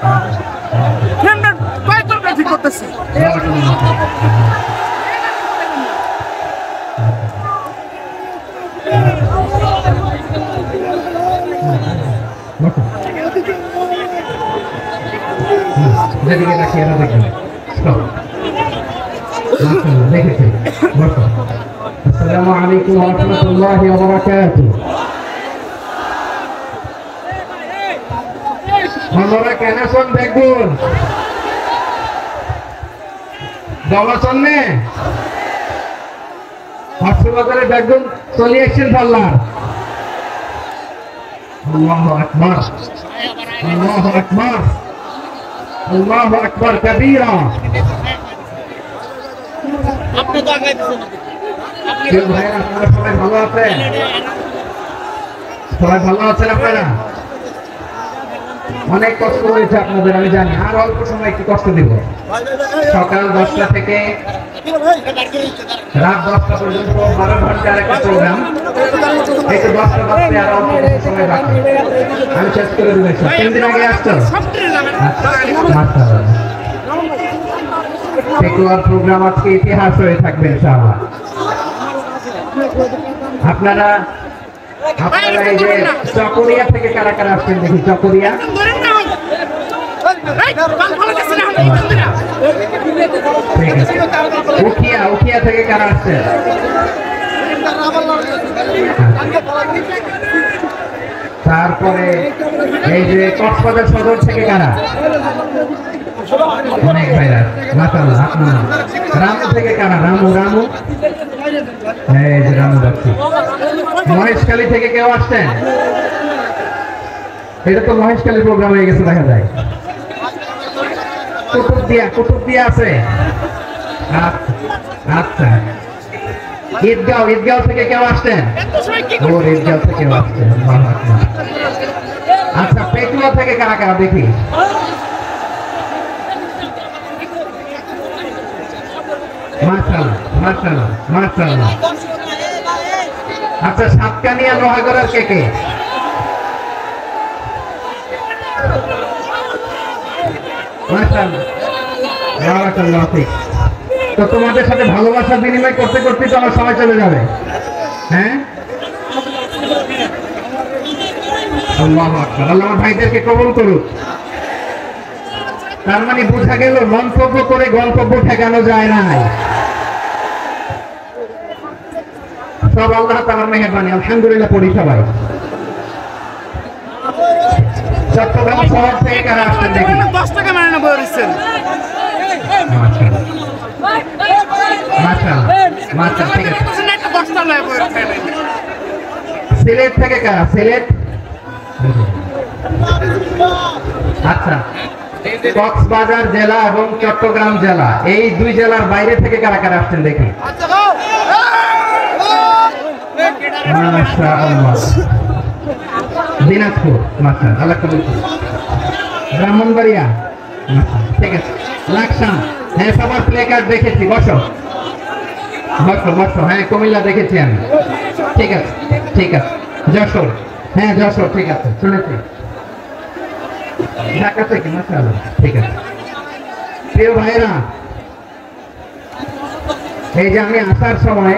ফ্রেমটা কয়েকটা ঠিক করতেছি। যেদিকে তাকিয়ে না দেখবেন। দেখেছি। আসসালামু আলাইকুম ওয়া রাহমাতুল্লাহি ওয়া বারাকাতুহু। আমরা কেন শুন দেখুন দলাচন্নে হাসপাতালে দেখুন চলে আসছেন পাল্লার। আল্লাহু আকবার, আল্লাহু আকবার, আল্লাহু আকবার কাবীরা। আপনি তো আগাইতেছেন। আপনারা সবাই ভালো আছেন? সবাই ভালো আছেন আপনারা? অনেক কষ্ট হয়েছে আপনাদের, আমি জানি। আর অল্প সময় একটু কষ্ট দিব। সকাল 10টা থেকে রাত 10টা পর্যন্ত 12 ঘন্টার একটা প্রোগ্রাম। একটু 10টা বাজতে আর অল্প সময় বাকি। আমি শেষ করে দিয়েছি। 3 দিন আগে আসছো? সেকুলার প্রোগ্রাম আজকে ইতিহাস হয়ে থাকবে ইনশাআল্লাহ। আপনারা এই যে চকরিয়া থেকে কারা কারা আসছেন দেখি? চকরিয়া, উখিয়া থেকে কারা আসছেন? তারপরে এই যে কক্সবাজার সদর থেকে কারা? অনেক ভাইরা মাশাআল্লাহ। আপনারা রামু থেকে কারা? রামু এই যে রামু যাচ্ছি। মহেশখালী থেকে কেউ আসছেন? এটা তো মহেশখালী প্রোগ্রাম হয়ে গেছে দেখা যায়। কুতুবদিয়া আছে। আচ্ছা, ঈদগাঁও থেকে কেউ আসছেন? ঈদগাঁও থেকে কেউ আসছেন। আচ্ছা, পেটুয়া থেকে কারা কারা দেখি? মাশাআল্লাহ। আচ্ছা, সাতকানিয়া লোহাগড়ার কে? মাশাআল্লাহ। তো তোমাদের সাথে ভালোবাসা বিনিময় করতে করতে তো আমার সময় চলে যাবে। হ্যাঁ, আল্লাহু আকবার। আল্লাহ আমার ভাইদেরকে কবুল করুক। তার মানে বোঝা গেল মন্তব্য করে গন্তব্য ঠেকানো যায় না। সব আল্লাহ তাআলার মেহেরবানি। আলহামদুলিল্লাহ পড়ি সবাই। চট্টগ্রাম শহর থেকে কারা আসছেন দেখি? 10 টাকা মানে বই দিচ্ছেন। মাশাআল্লাহ। ঠিক আছে। সিলেট থেকে কারা? সিলেট, আচ্ছা। কক্সবাজার জেলা এবং চট্টগ্রাম জেলা, এই দুই জেলার বাইরে থেকে কারা কারা আসছেন দেখি? মাশাআল্লাহ। দিনাজপুর, মাশাআল্লাহ। ব্রাহ্মণবাড়িয়া, ঠিক আছে। লাকসাম, হ্যাঁ সবার প্লে কার্ড দেখেছি। বসো। হ্যাঁ, কুমিল্লা দেখেছি আমি। ঠিক আছে। যশোর, হ্যাঁ যশোর, ঠিক আছে, শুনেছি। ঢাকা থেকে, মাশাআল্লাহ, ঠিক আছে। প্রিয় ভাইরা, এই যে আমি আসার সময়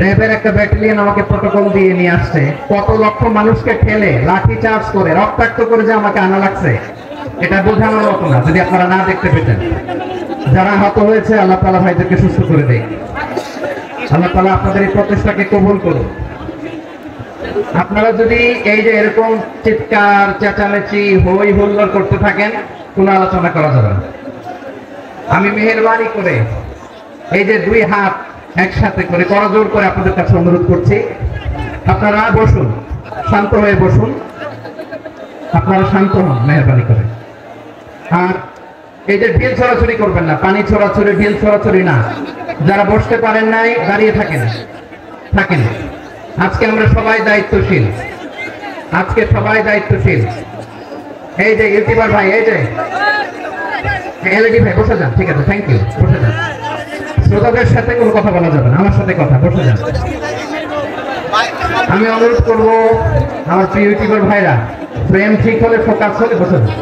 র্যাবের একটা ব্যাটালিয়ন আমাকে প্রটোকল দিয়ে নিয়ে আসছে। কত লক্ষ মানুষকে ঠেলে লাঠি চার্জ করে রক্তাক্ত করে যে আমাকে আনা লাগছে, এটা বোঝানোর মতো না যদি আপনারা না দেখতে পেতেন। যারা আহত হয়েছে, আল্লাহ তাআলা ভাইদেরকে সুস্থ করে দেয়। আল্লাহ তাআলা আপনাদের এই প্রচেষ্টাকে কবুল করুন। আপনারা যদি এই যে এরকম চিৎকার চেঁচামেচি হই হুল্লোড় করতে থাকেন, কোনো আলোচনা করা যাবে না। আমি মেহেরবানি করে এই যে 2 হাত একসাথে করে করজোড় করে আপনাদের কাছে অনুরোধ করছি, আপনারা বসুন, শান্ত হয়ে বসুন। আপনারা শান্ত হন মেহেরবানি করে। আর এই যে ঢিল ছড়াছড়ি করবেন না, পানি ছড়াছড়ি, ঢিল ছড়াছড়ি না। যারা বসতে পারেন নাই দাঁড়িয়ে থাকেন। আজকে আমরা সবাই দায়িত্বশীল। এই যে ইউটিউবার ভাই, এই যে এলইডি ভাই, বসে যান। ঠিক আছে, থ্যাংক ইউ, বসে যান। শ্রোতাদের সাথে কোনো কথা বলা যাবে না, আমার সাথে কথা। বসে যান। আমি অনুরোধ করবো আমার প্রিয় ইউটিউবার ভাইরা, ফ্রেম ঠিক হলে ফোকাস হলে বসে যাও।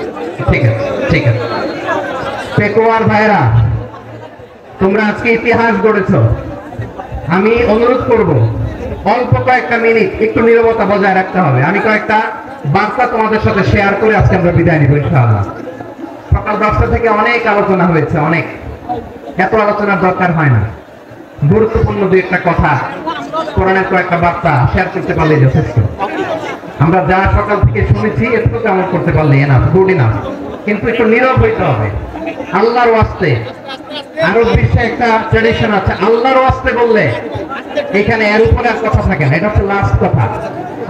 ঠিক আছে ঠিক আছে। পেকুয়ার ভাইরা, তোমরা আজকে ইতিহাস গড়েছো। আমি অনুরোধ করব অল্প কয়েকটা মিনিট একটু নীরবতা বজায় রাখতে হবে। আমি কয়েকটা বার্তা তোমাদের সাথে শেয়ার করে আজকে আমরা বিদায় নিব ইনশাআল্লাহ। সকাল 10টা থেকে অনেক আলোচনা হয়েছে, অনেক, এত আলোচনার দরকার হয় না। গুরুত্বপূর্ণ দুই একটা কথা, কোরআনের কয়েকটা বার্তা শেয়ার করতে পারলে যথেষ্ট। আমরা যা সকাল থেকে শুনেছি এটুকু আমল করতে পারলে এনাফ, গুড ইনাফ। কিন্তু একটু নীরব হইতে হবে। আল্লাহর ওয়াস্তে, আরব বিশ্বে একটা ট্র্যাডিশন আছে, আল্লাহর ওয়াস্তে বললে এখানে এর উপরে আর কথা থাকে না। এটা হচ্ছে লাস্ট কথা,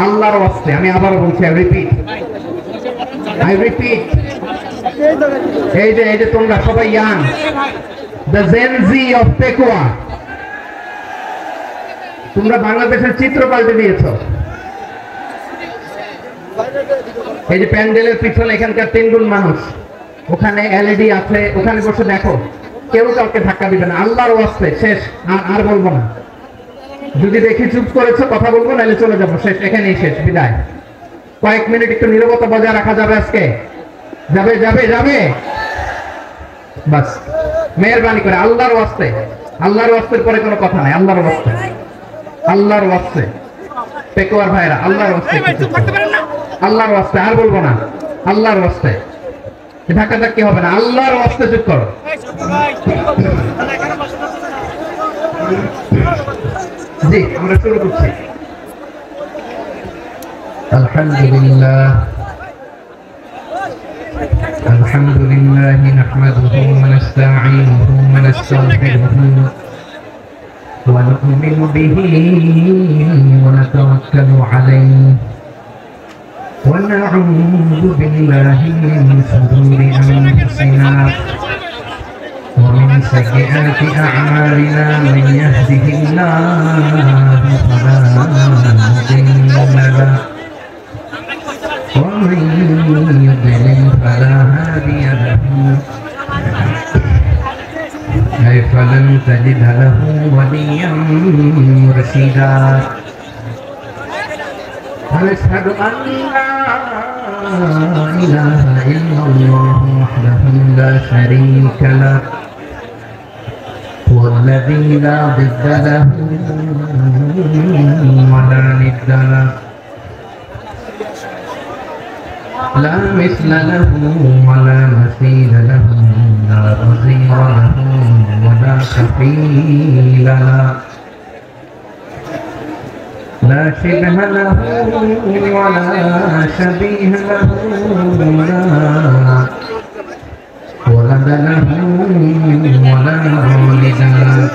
আল্লাহর ওয়াস্তে। আমি আবারও বলছি, আই রিপিট। এই যে তোমরা সবাই young, the Gen Z of Pekua, তোমরা বাংলাদেশের চিত্র পাল্টে দিয়েছো। এই যে প্যান্ডেলের পিছনে এখানকার 3 গুণ মানুষ, ওখানে এলইডি আছে, ওখানে বসে দেখো, কেউ কাউকে ধাক্কা দিবে না। আল্লাহর ওয়াস্তে শেষ, আর বলবো না। যদি দেখি চুপ করেছো কথা বলবো, নাহলে চলে যাবো, শেষ, এখানেই শেষ, বিদায়। কয়েক মিনিট একটু নীরবতা বজায় রাখা যাবে আজকে? যাবে যাবে যাবে, বাস মেহেরবানি করে আল্লাহর ওয়াস্তে। আল্লাহর ওয়াস্তের পরে কোনো কথা নাই, আল্লাহর ওয়াস্তে, আল্লাহর ওয়াস্তে। পেকুয়ার ভাইরা, আল্লাহর ওয়াস্তে, আল্লাহর ওয়াস্তে, আর বলবো না, আল্লাহর ওয়াস্তে। ধাক্কা ধাক্কি হবে না, আল্লাহর ওয়াস্তে চুপ করো। জি, আমরা শুরু করছি। আলহামদুলিল্লাহ নাহমাদুহু ওয়া নাস্তাঈনুহু ওয়া নাস্তাগফিরুহু ওয়া নু'মিনু বিহি ওয়া নাতাওয়াক্কালু আলাইহি ওয়া না'উযু বিল্লাহি মিন শুরুরি আনফুসিনা ওয়া মিন সাইয়্যাতি আ'মালিনা মান ইয়াহদিহিল্লাহু ফালা মুদিল্লা লাহু ومن يضلل فلا هادي له فلن تجد له وليا مرشدا ونشهد أن لا إله إلا الله وحده لا شريك له هو الذي لا ضد له ولا ند له لا مثل له ولا مثيل له لا نظير له ولا كفيل له لا شبه له ولا شبيه له لا ولد له ولا والد له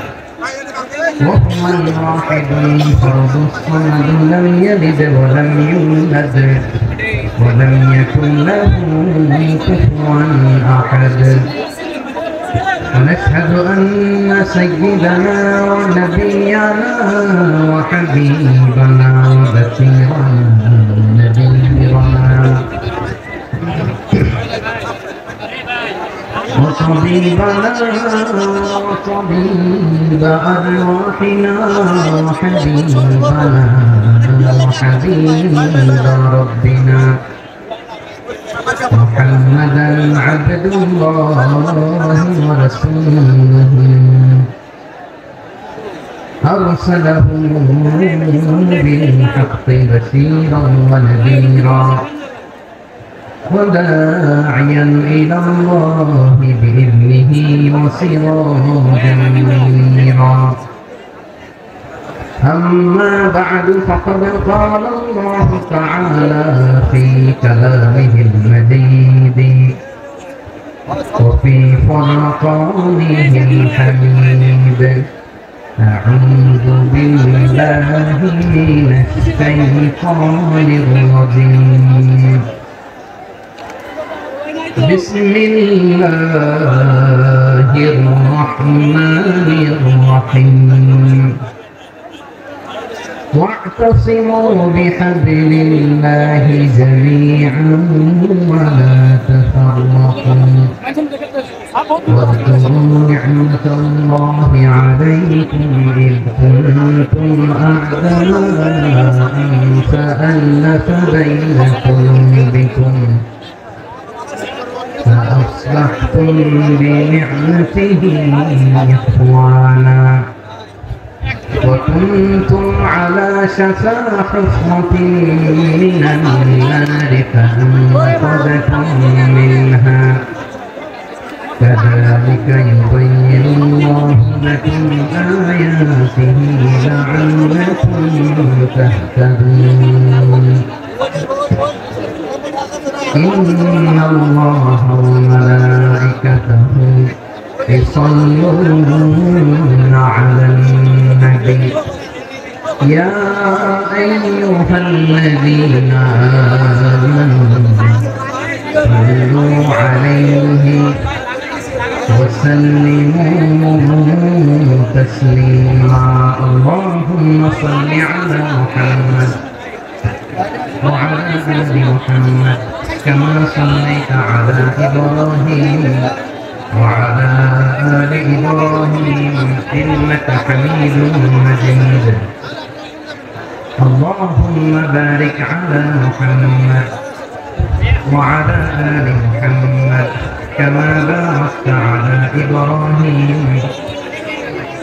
وهو الواحد الفرد الصمد لم يلد ولم يولد ولم يكن له كفوا أحد ونشهد أن سيدنا ونبينا وحبيبنا وبشيرنا نذيرنا وطبيبنا وطبيب أرواحنا وحبيبنا وحبيب ربنا محمدا عبد الله ورسوله أرسله بالحق بشيرا ونذيرا وداعيا إلى الله بإذنه وسراجا منيرا أما بعد فقد قال الله تعالى في كلامه المجيد وفي فرقانه الحميد أعوذ بالله من الشيطان الرجيم بسم الله الرحمن الرحيم واعتصموا بحبل الله جميعا ولا تفرقوا واذكروا نعمة الله عليكم إذ كنتم أعداء فألف بين قلوبكم فأصبحتم بنعمته إخوانا وكنتم على شفا حفرة من النار فأنقذكم منها كذلك يبين الله لكم آياته لعلكم تهتدون إن الله وملائكته يصلون على النبي يا أيها الذين آمنوا صلوا عليه وسلموا تسليما اللهم صل على محمد وعلى آل محمد كما صليت على إبراهيم وعلى آل إبراهيم إنك حميد مجيد اللهم بارك على محمد وعلى آل محمد كما باركت على إبراهيم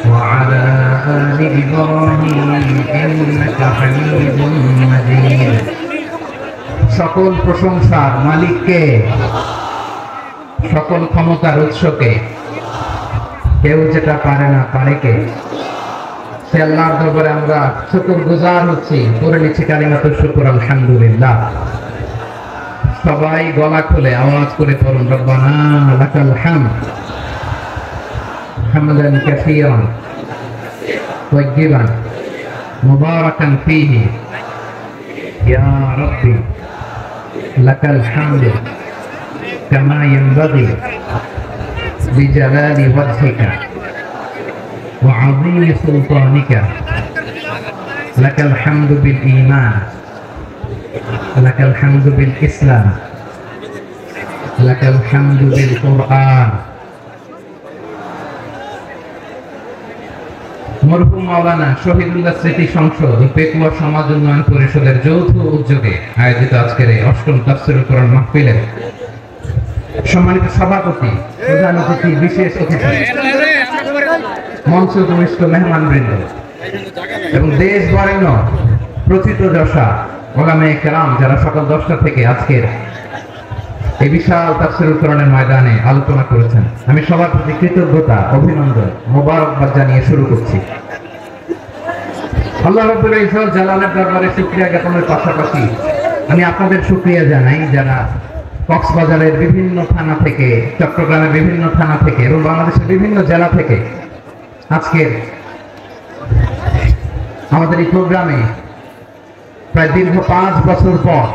وعلى آل إبراهيم إنك حميد مجيد সকল প্রশংসার মালিককে সকল ক্ষমতার উৎসকে কেউ যেটা পারে না পারে কে সে আল্লাহর দরবারে আমরা শুকরগুজার হচ্ছি পড়ে নিচ্ছি কালিমাতুশ শুকর আলহামদুলিল্লাহ সবাই গলা খুলে আওয়াজ করে পড়ুন রব্বানা লাকাল হামদ হামদান কাসীরান তাইয়িবান মুবারাকান ফীহি ইয়া রাব্বি লাকাল হামদ কামা ইয়ানবাগি বিজালালি ওয়াজহিকা ওয়া আযীমি সুলতানিকা লাকাল হামদু বিল ঈমান لك الحمد بالإسلام لك الحمد بالقرآن মরহুম মাওলানা শহীদুল্লাহ স্মৃতি সংসদ ও পেকুয়া সমাজ উন্নয়ন পরিষদের যৌথ উদ্যোগে আয়োজিত আজকের এই অষ্টম তাফসীরুল কোরআন মাহফিলের সম্মানিত সভাপতি প্রধান অতিথি বিশেষ অতিথি মঞ্চ উপবিষ্ট মেহমানবৃন্দ এবং দেশ বরেণ্য প্রথিতযশা ওলামায়ে কেরাম যারা সকাল 10টা থেকে আজকের এই বিশাল তাফসীরুল কোরআনের ময়দানে আলোচনা করেছেন আমি সবার প্রতি কৃতজ্ঞতা অভিনন্দন মোবারকবাদ জানিয়ে শুরু করছি আল্লাহ রাব্বুল ইজ্জত জালালের দরবারে শুকরিয়া জ্ঞাপনের পাশাপাশি আমি আপনাদের শুকরিয়া জানাই যারা কক্সবাজারের বিভিন্ন থানা থেকে চট্টগ্রামের বিভিন্ন থানা থেকে এবং বাংলাদেশের বিভিন্ন জেলা থেকে আজকের আমাদের এই প্রোগ্রামে প্রায় দীর্ঘ 5 বছর পর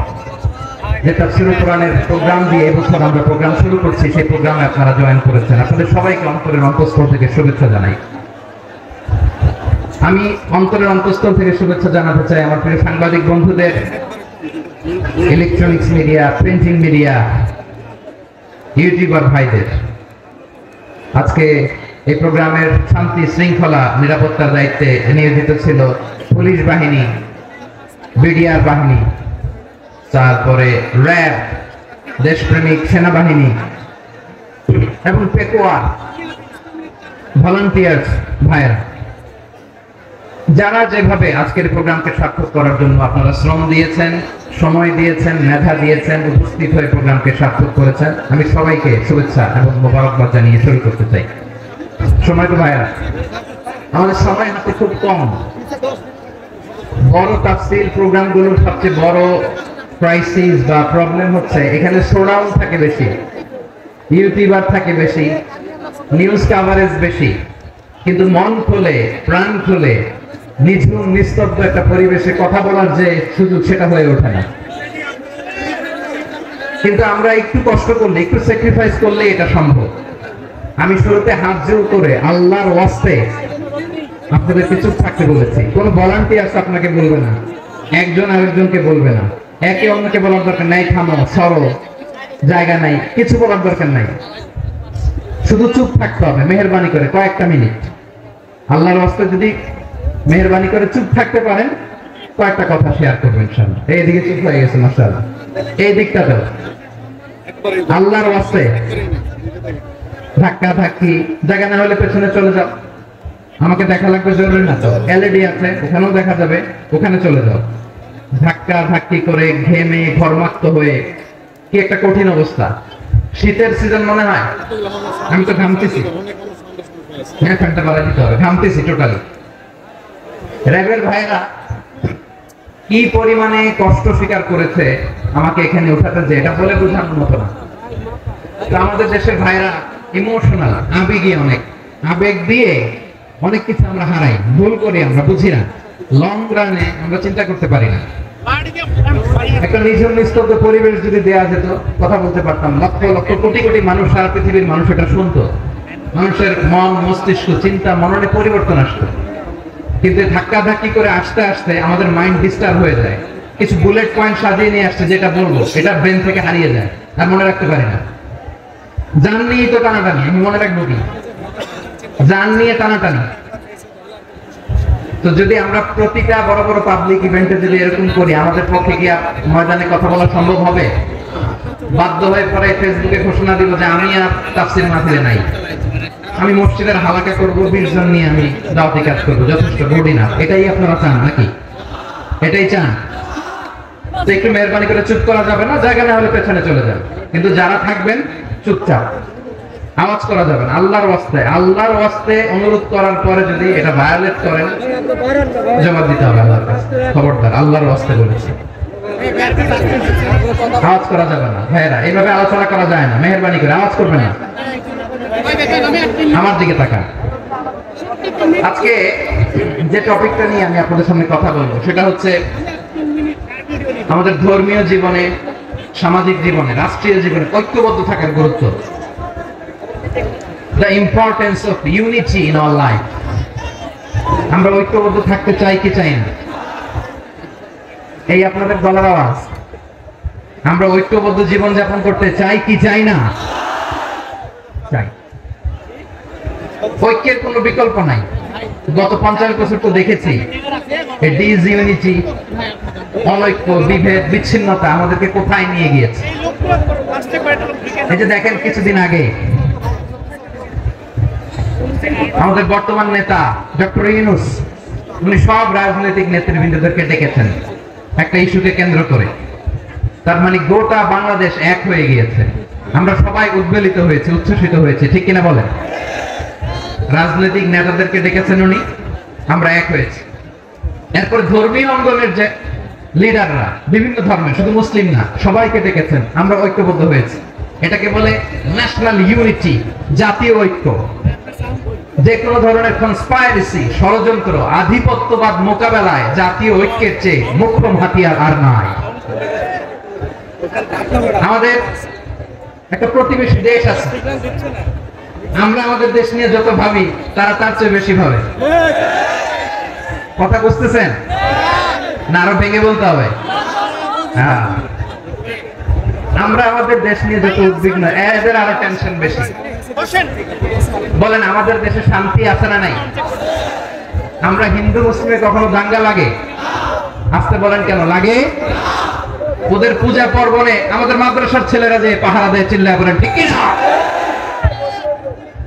যে তাফসীরুল কোরআনের প্রোগ্রাম দিয়ে এবছর আমরা প্রোগ্রাম শুরু করছি সেই প্রোগ্রামে আপনারা জয়েন করেছেন আপনাদের সবাইকে অন্তরের অন্তঃস্থল থেকে শুভেচ্ছা জানাই আমি অন্তরের অন্তঃস্থল থেকে শুভেচ্ছা জানাতে চাই আমার প্রিয় সাংবাদিক বন্ধুদের electronics media printing media YouTuber ভাইদের আজকে এই প্রোগ্রামের শান্তি শৃঙ্খলা নিরাপত্তার দায়িত্বে নিয়োজিত ছিল পুলিশ বাহিনী বিডিআর বাহিনী তারপরে র্যাব দেশপ্রেমিক সেনাবাহিনী এবং পেকুয়া ভলান্টিয়ার্স ভাইয়েরা যারা যেভাবে আজকের প্রোগ্রামকে সার্থক করার জন্য আপনারা শ্রম দিয়েছেন সময় দিয়েছেন মেধা দিয়েছেন উপস্থিত হয়ে প্রোগ্রামকে সার্থক করেছেন আমি সবাইকে শুভেচ্ছা এবং মোবারকবাদ জানিয়ে শুরু করতে চাই সময়তো ভাইয়েরা আমাদের সময় হাতে খুব কম বড় তাফসীর প্রোগ্রামগুলোর সবচেয়ে বড় ক্রাইসিস বা প্রবলেম হচ্ছে এখানে শোডাউন থাকে বেশি ইউটিউবার থাকে বেশি নিউজ কভারেজ বেশি কিন্তু মন খুলে প্রাণ খুলে নিঝুম নিস্তব্ধ একটা পরিবেশে কথা বলার যে সুযোগ সেটা হয়ে ওঠে না কিন্তু আমরা একটু কষ্ট করলে একটু স্যাক্রিফাইস করলে এটা সম্ভব আমি শুরুতে হাত জোর করে আল্লাহর ওয়াস্তে আপনাদেরকে চুপ থাকতে বলেছি কোন ভলান্টিয়ার্স আপনাকে বলবে না একজন আরেকজনকে বলবে না একে অন্যকে বলার দরকার নাই থামো সরো জায়গা নাই কিছু বলার দরকার নাই শুধু চুপ থাকতে হবে মেহেরবানি করে কয়েকটা মিনিট। আল্লাহর ওয়াস্তে যদি মেহেরবানি করে চুপ থাকতে পারেন কয়েকটা কথা শেয়ার করবেন ইনশাআল্লাহ। এইদিকে চুপ হয়ে গেছে মাশাআল্লাহ, এই দিকটাতেও আল্লাহর ওয়াস্তে ধাক্কা ধাক্কি জায়গা না হলে পেছনে চলে যাও, আমাকে দেখা লাগবে জরুরি না তো, এলইডি আছে ওখানেও দেখা যাবে, ওখানে চলে যাও। ধাক্কা ধাক্কি করে ঘেমে ঘর্মাক্ত হয়ে কি একটা কঠিন অবস্থা। শীতের সিজন মনে হয়, আমি তো ঘামতেছি, হ্যাঁ ফ্যানটা বাড়াই দিতে হবে, ঘামতেছি টোটালি। র্যাবের ভাইরা কি পরিমাণে কষ্ট স্বীকার করেছে আমাকে এখানে উঠাতে, যে এটা বলে বোঝানোর মতো না। তো আমাদের দেশের ভাইরা ইমোশনাল, আবেগী, অনেক আবেগ দিয়ে অনেক কিছু আমরা হারাই, ভুল করি, আমরা বুঝি না, লং রানে আমরা চিন্তা করতে পারি না। একটা নিঝুম নিস্তব্ধ পরিবেশ যদি দেয়া যেত, কথা বলতে পারতাম, লক্ষ লক্ষ কোটি কোটি মানুষ, সারা পৃথিবীর মানুষ এটা শুনতো, মানুষের মন মস্তিষ্ক চিন্তা মননে পরিবর্তন আসতো। কিন্তু ধাক্কা ধাক্কি করে আসতে আসতে আমাদের মাইন্ড ডিস্টার্ব হয়ে যায়, কিছু বুলেট পয়েন্ট সাজিয়ে নিয়ে আসছে, যেটা বলবো এটা ব্রেন থেকে হারিয়ে যায়, আর মনে রাখতে পারি না। জান নিয়ে তো টানাটানি, আমি মনে রাখবো কি, জান নিয়ে টানাটানি। তো যদি আমরা প্রতিটা বড় বড় পাবলিক ইভেন্টে যদি এরকম করি, আমাদের পক্ষে কি ময়দানে কথা বলা সম্ভব হবে? বাধ্য হয়ে পরে ফেসবুকে ঘোষণা দিব যে আমি আর তাফসীর মাহফিলে নাই, আমি মসজিদের হালাকা করব, 20 জন নিয়ে আমি দাওয়াতি কাজ করবো, যথেষ্ট বডি না। এটাই আপনারা চান নাকি? এটাই চান? তো একটু মেহরবানি করে চুপ করা যাবে না, জায়গা না হলে পেছনে চলে যাবে, কিন্তু যারা থাকবেন চুপচাপ, আওয়াজ করা যাবে না। আল্লাহর ওয়াস্তে অনুরোধ করার পরে যদি এটা ভায়োলেট করেন জবাব দিতে হবে আল্লাহর কাছে, খবরদার, আল্লাহর ওয়াস্তে বলেছি, আওয়াজ করা যাবে না। ভাইরা এইভাবে আলোচনা করা যায় না, মেহরবানি করে আওয়াজ করবেন না। আমার দিকে তাকান। আজকে যে টপিকটা নিয়ে আমি আপনাদের সামনে কথা বলবো সেটা হচ্ছে আমাদের ধর্মীয় জীবনে, সামাজিক জীবনে, রাষ্ট্রীয় জীবনে ঐক্যবদ্ধ থাকার গুরুত্ব। The importance of unity in our life. আমরা ঐক্যবদ্ধ থাকতে চাই কি চাই না? এই আপনাদের গলার আওয়াজ। আমরা ঐক্যবদ্ধ জীবন যাপন করতে চাই কি চাই না? চাই। ঐক্যের কোনো বিকল্প নাই। গত 50 বছর তো দেখেছি এই ডিসইউনিটি, অনৈক্য, বিভেদ, বিচ্ছিন্নতা আমাদেরকে কোথায় নিয়ে গিয়েছে। এই যে দেখেন কিছুদিন আগে আমাদের বর্তমান নেতা ডক্টর ইউনূস, উনি সব রাজনৈতিক নেতৃবৃন্দদেরকে ডেকেছেন একটা ইস্যুকে কেন্দ্র করে। তার মানে গোটা বাংলাদেশ এক হয়ে গিয়েছে। আমরা সবাই উদ্বেলিত হয়েছি, উচ্ছ্বসিত হয়েছি, ঠিক কিনা বলেন? রাজনৈতিক নেতাদেরকে ডেকেছেন উনি, আমরা এক হয়েছি। এরপর ধর্মীয় অঙ্গনের যে লিডাররা, বিভিন্ন ধর্মের, শুধু মুসলিম না, সবাইকে ডেকেছেন, আমরা ঐক্যবদ্ধ হয়েছি। এটাকে বলে ন্যাশনাল ইউনিটি, জাতীয় ঐক্য। যে কোনো ধরনের কনস্পাইরেসি, ষড়যন্ত্র, আধিপত্যবাদ মোকাবেলায় জাতীয় ঐক্যের চেয়ে মোক্ষম হাতিয়ার আর নাই। আমাদের একটা প্রতিবেশী দেশ আছে, আমরা আমাদের দেশ নিয়ে যত ভাবি তারা তার চেয়ে বেশি ভাবে। কথা বুঝতেছেন না? আরো ভেঙে বলতে হবে। হ্যাঁ, আমরা আমাদের দেশ নিয়ে যত উদ্বিগ্ন, এদের আরো টেনশন বেশি। বলেন আমাদের দেশে শান্তি আছে না নাই? আমরা হিন্দু মুসলিমে কখনো দাঙ্গা লাগে? আসতে বলেন কেন লাগে? ওদের পূজা পার্বণে আমাদের মাদ্রাসার ছেলেরা যে পাহারা দেয়, চিল্লায় বলেন ঠিক কি না?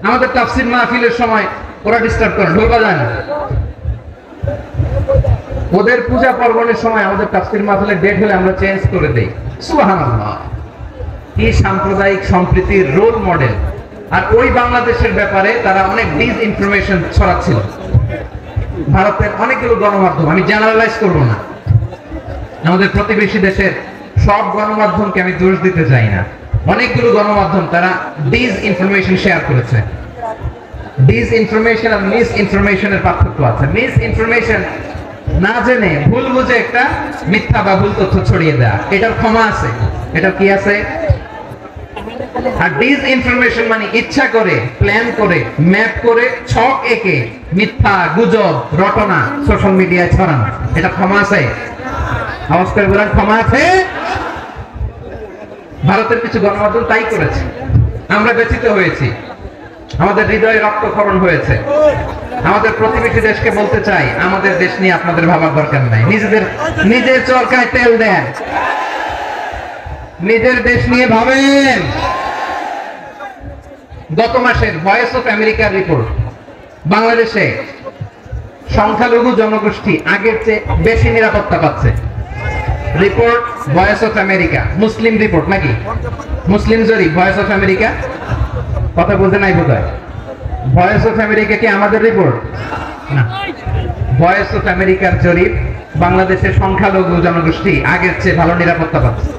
আমাদের তাফসীর মাহফিলের সময় ওরা ডিস্টার্ব করে, ঢোকা যায় না। ওদের পূজা পার্বণের সময় আমাদের তাফসীর মাহফিলের ডেট হলে আমরা চেঞ্জ করে দেই। সুবহানাল্লাহ, কি সাম্প্রদায়িক সম্প্রীতির রোল মডেল। আর ওই বাংলাদেশের ব্যাপারে তারা অনেক ডিসইনফরমেশন ছড়াচ্ছিল। ভারতের অনেকগুলো গণমাধ্যম, আমি জেনারেলাইজ করব না, আমাদের প্রতিবেশী দেশের সব গণমাধ্যমকে আমি দোষ দিতে চাই না, অনেকগুলো গণমাধ্যম তারা ডিসইনফরমেশন শেয়ার করেছে। ডিসইনফরমেশন আর মিস ইনফরমেশনের পার্থক্য আছে। মিস ইনফরমেশন না জেনে ভুল বুঝে একটা মিথ্যা বা ভুল তথ্য ছড়িয়ে দেয়া, এটার ক্ষমা আছে, এটার কি আছে? আর ডিসইনফরমেশন মানে ইচ্ছা করে, প্ল্যান করে, ম্যাপ করে, ছক এঁকে মিথ্যা, গুজব, রটনা সোশ্যাল মিডিয়ায় ছড়ানো, এটা ক্ষমা আছে? আওয়াজ করে বলেন ক্ষমা আছে? ভারতের কিছু গণমাধ্যম তাই করেছে, আমরা ব্যথিত হয়েছি। আমাদের হৃদয়ে রক্তক্ষরণ হয়েছে। আমাদের প্রতিবেশী দেশকে বলতে চাই, আমাদের দেশ নিয়ে আপনাদের ভাবার দরকার নাই। নিজের চরকায় তেল দেন, নিজের দেশ নিয়ে ভাবেন। গত মাসের ভয়েস অফ আমেরিকার রিপোর্ট, বাংলাদেশে সংখ্যালঘু জনগোষ্ঠী আগের চেয়ে বেশি নিরাপত্তা পাচ্ছে। Report voice of America, Muslim report নাকি মুসলিম জরিপ, ভয়েস অফ আমেরিকা। কথা বলতে নাই বোধহয়। ভয়েস অফ আমেরিকা কি আমাদের রিপোর্ট না? ভয়েস অফ আমেরিকার জরিপ, বাংলাদেশের সংখ্যালঘু জনগোষ্ঠী আগের চেয়ে ভালো নিরাপত্তা পাচ্ছে।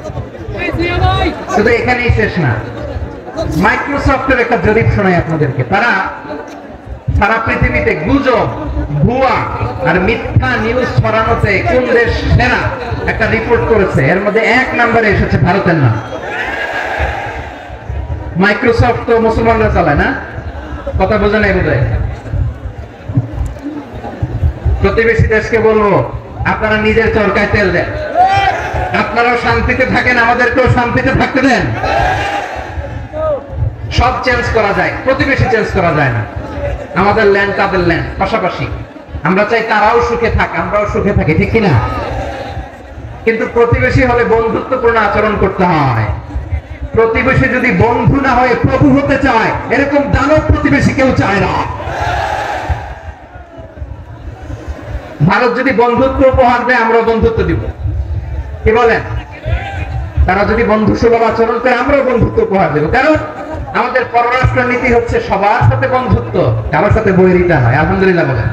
শুধু এখানেই শেষ না, মাইক্রোসফটের একটা জরিপ শোনাই আপনাদেরকে। তারা সারা পৃথিবীতে গুজব, ভুয়া আর মিথ্যা নিউজ ছড়ানোতে কোন দেশ সেরা একটা রিপোর্ট করেছে। এর মধ্যে 1 নম্বরে এসেছে ভারতের নাম। মাইক্রোসফট তো মুসলমানরা চালায় না? কথা বোঝা নাই বোধহয়। প্রতিবেশী দেশকে বলবো, আপনারা নিজের চরকায় তেল দেন, আপনারাও শান্তিতে থাকেন, আমাদেরকেও শান্তিতে থাকতে দেন। সব চেঞ্জ করা যায়, প্রতিবেশী চেঞ্জ করা যায় না। আমাদের ল্যান্ড তাদের ল্যান্ড, পাশাপাশি। আমরা চাই তারাও সুখে থাক, আমরাও সুখে থাকি, ঠিক কিনা? কিন্তু প্রতিবেশী হলে বন্ধুত্বপূর্ণ আচরণ করতে হয়। প্রতিবেশী যদি বন্ধু না হয়ে প্রভু হতে চায়, এরকম দানব প্রতিবেশী কেউ চায় না। ভারত যদি বন্ধুত্ব উপহার দেয়, আমরাও বন্ধুত্ব দিব। কি বলেন? তারা যদি বন্ধু সুলভ আচরণ করে, আমরাও বন্ধুত্ব উপহার দেব। কারণ আমাদের পররাষ্ট্র নীতি হচ্ছে সবার সাথে বন্ধুত্ব, কারোর সাথে বৈরিতা নয়। আলহামদুলিল্লাহ বলেন,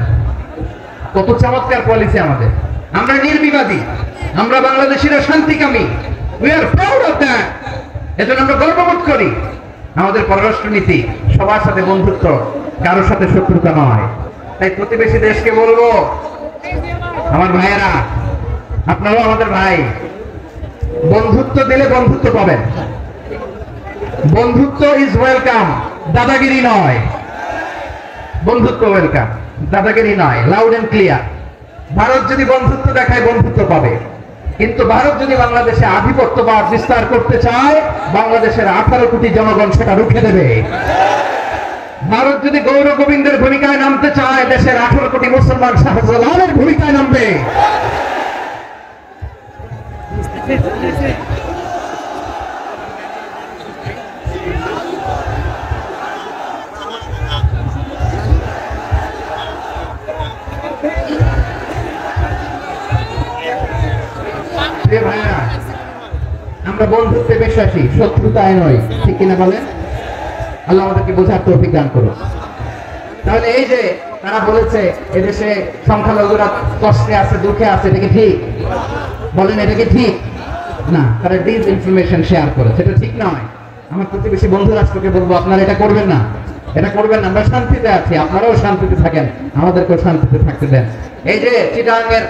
কত চমৎকার পলিসি আমাদের। আমরা নির্বিবাদী, আমরা বাংলাদেশিরা শান্তিকামী। We are proud of that. এজন্য আমরা গর্ববোধ করি। আমাদের পররাষ্ট্র নীতি সবার সাথে বন্ধুত্ব, কারোর সাথে শত্রুতা নয়। তাই প্রতিবেশী দেশকে বলবো, আমার ভাইয়েরা, আপনারাও আমাদের ভাই। বন্ধুত্ব দিলে বন্ধুত্ব পাবেন। বন্ধুত্ব ইজ ওয়েলকাম, দাদাগিরি নয়। বন্ধুত্ব ওয়েলকাম, দাদাগিরি নয়। Loud and clear. ভারত যদি বন্ধুত্ব দেখায়, বন্ধুত্ব পাবে। কিন্তু ভারত যদি বাংলাদেশে আধিপত্যবাদ বিস্তার করতে চায়, বাংলাদেশের 18 কোটি জনগণ সেটা রুখে দেবে। ভারত যদি গৌর গোবিন্দের ভূমিকায় নামতে চায়, দেশের 18 কোটি মুসলমান শাহজালালের ভূমিকায় নামবে। ভাইয়া, আমরা বন্ধুত্বে বিশ্বাসী, শত্রুতায় নয়, ঠিক কিনা বলেন? আল্লাহ আমাদেরকে বোঝার তৌফিক দান করুন। তাহলে এই যে তারা বলেছে এদেশে সংখ্যালঘুরা কষ্টে আছে, দুঃখে আছে, এটা কি ঠিক? বলেন, এটা কি ঠিক না? তারা ডিস ইনফরমেশন শেয়ার করেছে, এটা ঠিক নয়। আমার প্রতিবেশী বন্ধু রাষ্ট্রকে বলবো, আপনারা এটা করবেন না, এটা করবেন না। আমরা শান্তিতে আছি, আপনারাও শান্তিতে থাকেন, আমাদেরকেও শান্তিতে থাকতে দেন। এই যে চিটাগাংয়ের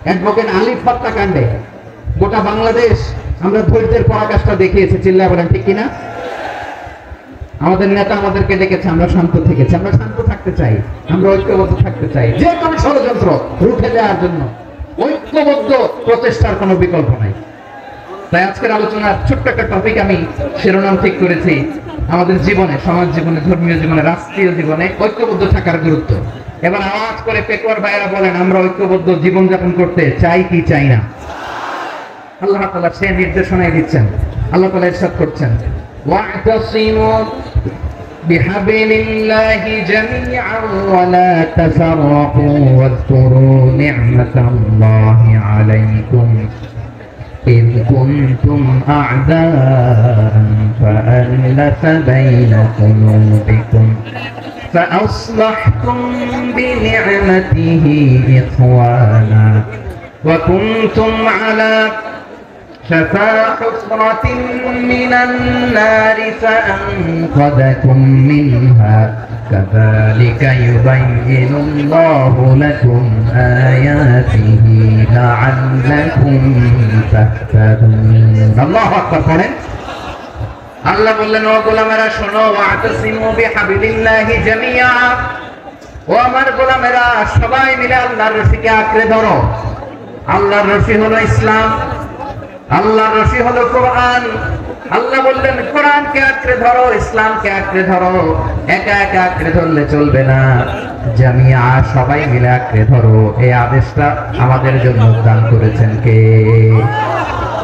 অ্যাডভোকেট আলিফ হত্যাকাণ্ডে গোটা বাংলাদেশ আমরা ধৈর্যের পরাকাষ্ঠা দেখিয়েছে, চিল্লায় বলেন, ঠিক কিনা? আমাদের নেতা আমাদেরকে ডেকেছে, আমরা শান্ত থেকেছি। আমরা শান্ত থাকতে চাই, আমরা ঐক্যবদ্ধ থাকতে চাই। যে কোনো ষড়যন্ত্র রুখে দেওয়ার জন্য ঐক্যবদ্ধ প্রচেষ্টার কোনো বিকল্প নাই। তাই আজকের আলোচনার ছোট্ট একটা টপিক আমি শিরোনাম ঠিক করেছি, আমাদের জীবনে, সমাজ জীবনে, ধর্মীয় জীবনে, রাষ্ট্রীয় জীবনে ঐক্যবদ্ধ থাকার গুরুত্ব। এবার আওয়াজ করে পেটোয়ার ভাইয়েরা বলেন, আমরা ঐক্যবদ্ধ জীবনযাপন করতে চাই কি চাই না? আল্লাহ তাআলা সে নির্দেশনায় দিচ্ছেন। আল্লাহ তাআলা ইরশাদ করছেন, ওয়া'তাসিমু বিহাবিলিল্লাহি জামিআন ওয়া লা তাফাররাকু ওয়াযকুরু নি'মাতাল্লাহি আলাইকুম إذ كنتم أعداء فألف بين قلوبكم فأصلحتم بنعمته إخوانا وكنتم على شفا حفرة من النار فأنقذكم منها كذلك يبين الله لكم آياته لعلكم تهتدون الله أكبر আল্লাহ বললেন, ও গোলামেরা শোনো, ওয়াতাসিমু বিহাবিলিল্লাহি জামিআ, ও আমার গোলামেরা সবাই মিলে আল্লাহর রশিকে আঁকড়ে ধরো। আল্লাহর রশি হলো ইসলাম, আল্লাহর রশি হলো কোরআন, আল্লাহ বললেন কোরআনকে আঁকড়ে ধরো, ইসলামকে আঁকড়ে ধরো, একা একা আঁকড়ে ধরলে চলবে না, জামিয়া সবাই মিলে আঁকড়ে ধরো। এই আদেশটা আমাদের জন্য দান করেছেন কে?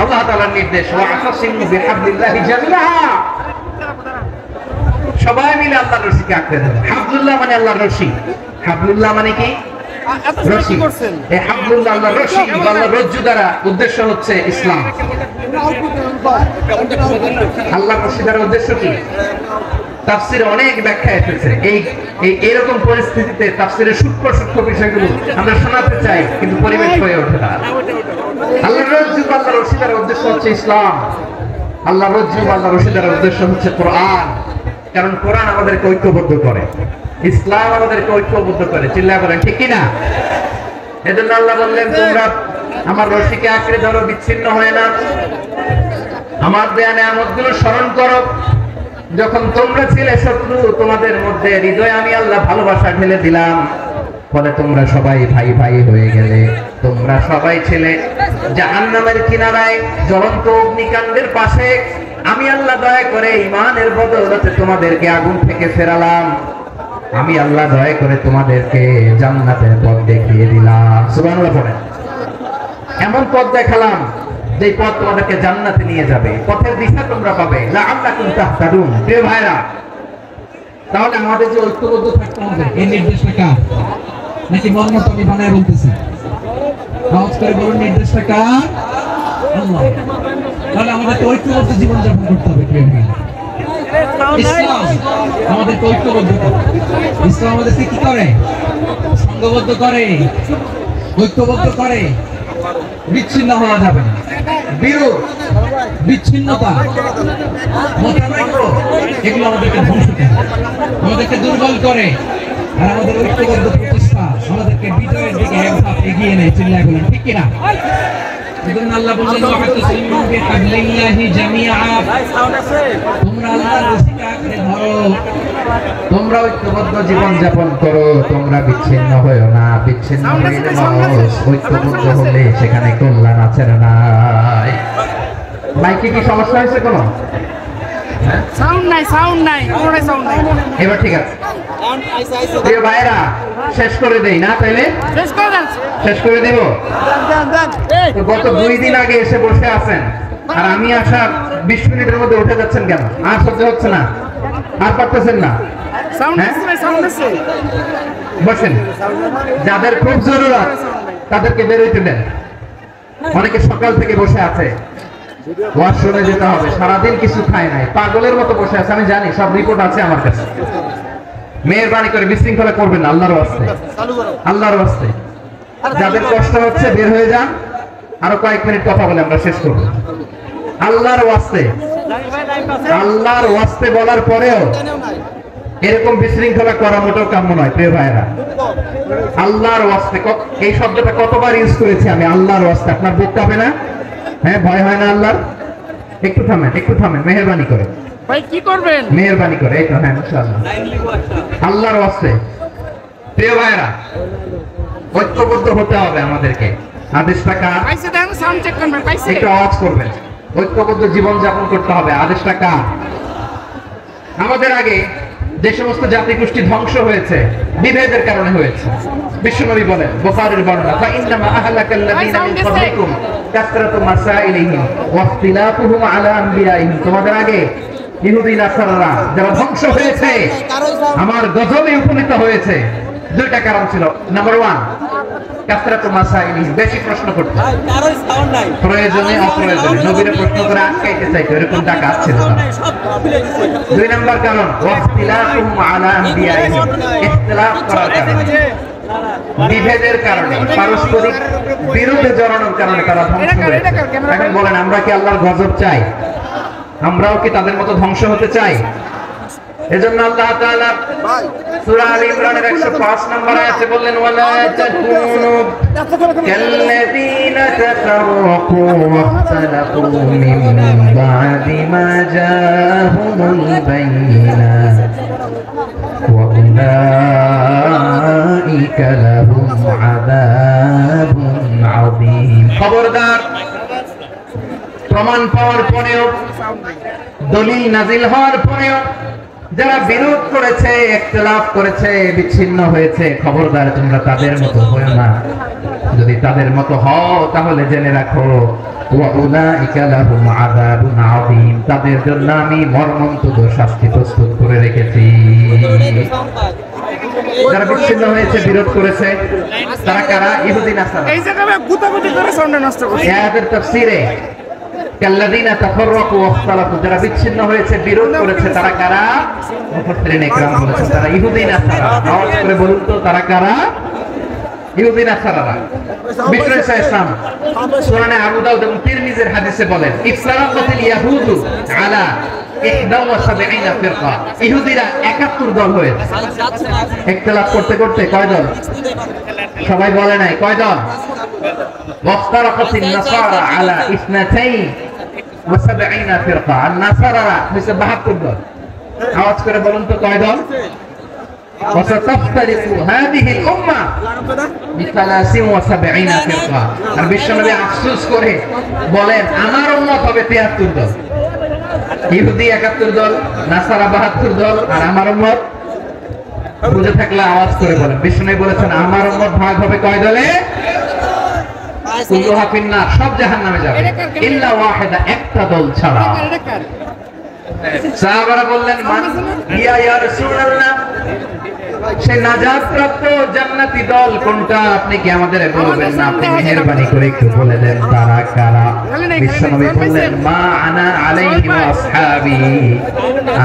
আল্লাহ তাআলার নির্দেশ, ওয়া'তাসিমু বিহাবলিল্লাহি জামিআ, সবাই মিলে আল্লাহর রশিকে আঁকড়ে ধরো। হাবলুল্লাহ মানে আল্লাহর রশি, হাবলুল্লাহ মানে কি? রশি। এই হাবলুল্লাহ আল্লাহর রশি, আল্লাহর রজ্জু দ্বারা উদ্দেশ্য হচ্ছে ইসলাম। আল্লাহর রশি দ্বারা উদ্দেশ্য কি? তাফসীরে অনেক ব্যাখ্যা এসেছে। এই এরকম পরিস্থিতিতে তাফসীরের সূক্ষ্ম সূক্ষ্ম বিষয়গুলো আমরা শোনাতে চাই, কিন্তু পরিবেশ হয়ে ওঠে না। আল্লাহর রজ্জু আল্লাহর রশি দ্বারা উদ্দেশ্য হচ্ছে ইসলাম। আল্লাহর রজ্জু আল্লাহর রশি দ্বারা উদ্দেশ্য হচ্ছে কোরআন, কারণ কোরআন আমাদেরকে ঐক্যবদ্ধ করে, ইসলাম আমাদেরকে ঐক্যবদ্ধ করে। চিল্লায় বলেন ঠিক কিনা? এজন্য আল্লাহ বললেন তোমরা আমার রশিকে আঁকড়ে ধরো, বিচ্ছিন্ন হয় না, আমার দেয়া নিয়ামতগুলো স্মরণ করো। যখন তোমরা ছিলে শত্রু, তোমাদের মধ্যে হৃদয়ে আমি আল্লাহ ভালোবাসা ঢেলে দিলাম, ফলে তোমরা সবাই ভাই ভাই হয়ে গেলে। তোমরা সবাই ছিলে জাহান্নামের কিনারায়, জ্বলন্ত অগ্নিকাণ্ডের পাশে। আমি আল্লাহ দয়া করে ঈমানের বদৌলতে তোমাদেরকে আগুন থেকে ফেরালাম। আমি আল্লাহ দয়া করে তোমাদেরকে জান্নাতের পথ দেখিয়ে দিলাম। সুবহানাল্লাহ পড়েন। এমন পথ দেখালাম যে পথ তোমাদেরকে জান্নাতে নিয়ে যাবে, পথের দিশা তোমরা পাবে। লাআল্লাকুম তাহতাদুন। প্রিয় ভাইরা, তাহলে আমাদের যে ঐক্যবদ্ধ থাকতে হবে, এই নির্দেশটা কার? নাকি মন মতো আমি বানায় বলতেছি? আওয়াজ করে বলুন, নির্দেশটা কার? আল্লাহ। তাহলে আমাদের ঐক্যবদ্ধ জীবন যাপন করতে হবে। প্রিয় ভাইরা, ইসলাম আমাদেরকে ঐক্যবদ্ধ করে। ইসলাম আমাদেরকে কি করে? সংঘবদ্ধ করে, ঐক্যবদ্ধ করে। বিচ্ছিন্ন হওয়া যাবে না। বিরোধ, বিচ্ছিন্নতা, মতানৈক্য, এগুলো আমাদেরকে ধ্বংস করে, আমাদেরকে দুর্বল করে। আর আমাদের ঐক্যবদ্ধ প্রচেষ্টা আমাদেরকে বিজয়ের দিকে এক ধাপ এগিয়ে নেয়। চিল্লায় বলেন ঠিক কিনা? এজন্য আল্লাহ বললেন ওয়া'তাসিমু বিহাবলিল্লাহি জামিআ, তোমরা আল্লাহর রশিকে আঁকড়ে ধরো, তোমরা ঐক্যবদ্ধ জীবন যাপন করো, তোমরা বিচ্ছিন্ন হয়ো না। বিচ্ছিন্ন হইলে মানুষ, ঐক্যবদ্ধ হলে সেখানে কল্যাণ আছে না নাই? মাইকে কি সমস্যা হয়েছে কোনো? সাউন্ড নাই, সাউন্ড নাই, কোনোটাই সাউন্ড নাই। এবার ঠিক আছে। প্রিয় ভাইরা, শেষ করে দেই না? তাইলে শেষ করে দেন, শেষ করে দেব। দেন। তো গত 2 দিন আগে এসে বসে আছেন, আর আমি আসার 20 মিনিটের মধ্যে উঠে যাচ্ছেন কেন? আর সহ্য হচ্ছে না? আর পারতেছেন না? সাউন্ড আছে ভাই, সাউন্ড আছে। বসেন। যাদের খুব জরুরত তাদেরকে বের হইতে দেন। অনেকে সকাল থেকে বসে আছে, ওয়াশরুমে যেতে হবে, সারাদিন কিছু খায় নাই, পাগলের মতো বসে আছে। আমি জানি, সব রিপোর্ট আছে আমার কাছে। মেহেরবানি করে বিশৃঙ্খলা করবেন না, আল্লাহর ওয়াস্তে, আল্লাহর ওয়াস্তে। যাদের কষ্ট হচ্ছে বের হয়ে যান। আরো কয়েক মিনিট কথা বলে আমরা শেষ করব। আল্লাহর ওয়াস্তে, আল্লাহর ওয়াস্তে বলার পরেও এরকম বিশৃঙ্খলা করা মোটেও কাম্য নয়। প্রিয় ভাইরা, আল্লাহর ওয়াস্তে, এই শব্দটা কতবার ইউজ করেছি আমি, আল্লাহর ওয়াস্তে। আপনার বুক কাঁপে না? হ্যাঁ, ভয় হয় না আল্লাহর? একটু থামেন, একটু থামেন, মেহেরবানি করে ভাই। কি করবেন? মেহেরবানি করে। এই তো, হ্যাঁ, ইনশাআল্লাহ। আল্লাহর ওয়াস্তে প্রিয় ভাইরা, ঐক্যবদ্ধ হতে হবে আমাদেরকে। আদেশটা কার? পাইছে দেন, সাউন্ড চেক করবেন। পাইছে, একটু আওয়াজ করবেন। ঐক্যবদ্ধ জীবন যাপন করতে হবে। আদেশটা কার? আমাদের আগে যে সমস্ত জাতিগোষ্ঠী ধ্বংস হয়েছে, বিভেদের কারণে হয়েছে। বিশ্বনবী বলেন, বুখারীর বর্ণনা, ফা ইন্নামা আহলাকাল্লাযীনা মিন ক্বাবলিকুম কাসরাতু মাসাইলিহিম ওয়া ইখতিলাফুহুম আলা আনবিয়াইহিম। তোমাদের আগে ইহুদি নাসারারা যারা ধ্বংস হয়েছে, আমার গজবে উপনীত হয়েছে, 2টা কারণ ছিল। নাম্বার 1, কাসরাতু মাসাইলিহিম, বেশি প্রশ্ন করতে, প্রয়োজনে অপ্রয়োজনে নবীরে প্রশ্ন করে আটকাইতে চাইতো, এরকম ডাকাত ছিল। 2 নাম্বার কারণ, ওয়াখতিলাফুহুম আলা আনবিয়াইহিম, ইখতিলাফ করার কারণে, বিভেদের কারণে, পারস্পরিক বিরোধে জড়ানোর কারণে তারা ধ্বংস হয়েছে। এখন বলেন, আমরা কি আল্লাহর গজব চাই? আমরাও কি তাদের মতো ধ্বংস হতে চাই? এজন্য আল্লাহ তাআলা সূরা আলে ইমরানের 105 নম্বর আয়াতে বললেন, ওয়ালা তাকুনু কাল্লাযীনা তাফারাকু ওয়াখতালাফু মিন বা'দি মা জাআহুমুল বায়িনাত ওয়া উলাইকা লাহুম আযাবুন আযীম। খবরদার, প্রমাণ পাওয়ার পরেও দলিল নাজিল হওয়ার পরেও যারা বিরোধ করেছে, ইখতিলাফ করেছে, বিচ্ছিন্ন হয়েছে, খবরদার তোমরা তাদের মতো হয়ো না। যদি তাদের মতো হও তাহলে জেনে রাখো ওয়া উলাইকা লাহুম আযাবুন আযীম, তাদের জন্য আমি মর্মন্তুদ শাস্তি প্রস্তুত করে রেখেছি। যারা বিচ্ছিন্ন হয়েছে, বিরোধ করেছে, তারা কারা? ইহুদি নাসারা। এই জায়গায় গুতাগুতি করে সাউন্ড নষ্ট করছে। এই আয়াতের তাফসীরে কাল্লাযীনা তাফাররাকু ওয়া ইখতালাফু, যারা বিচ্ছিন্ন হয়েছে, বিরোধ করেছে, তারা কারা? মুফাসসিরিন ইকরাম বলেছেন তারা ইহুদি নাসারা। আওয়াজ করে বলুন তো তারা কারা? ইহুদি নাসারারা। বিষ্ণু ইসলাম সুনানে আবু দাউদ এবং তিরমিজির হাদিসে বলেন ইফতারাকাতিল ইয়াহুদু আলা 71 ফিরকা, ইহুদিরা 71 দল হয়েছে। ইখতিলাফ করতে করতে কয় দল? সবাই বলে নাই কয় দল? ওয়াফতারাকাতিন নাসারা আলা 72 ফিরকা, আর নাসারারা হইছে 72 দল। আওয়াজ করে বলুন তো কয় দল? وستفترق هذه الأمة ب73 فرقة। আর বিশ্বনবী আফসোস করে বলেন আমার উম্মত হবে 73 দল। ইহুদি 71 দল, নাসারা 72 দল, আর আমার উম্মত বুঝে থাকলে আওয়াজ করে বলেন। বিশ্বনবী বলেছেন আমার উম্মত ভাগ হবে কয় দলে? কুল্লুহা ফিন্নার, সব জাহান্নামে যাবে ইল্লা ওয়াহিদা, একটা দল ছাড়া। সাহাবারা বললেন মান হিয়া ইয়া রাসূলুল্লাহ, সে নাজাত প্রাপ্ত জান্নাতি দল কোনটা? আপনি কি আমাদের বলবেন না? আপনি মেহেরবানি করে একটু বলে দেন তারা কারা? বিশ্বনবী বললেন মা আনা আলাইহি ওয়া আসহাবি,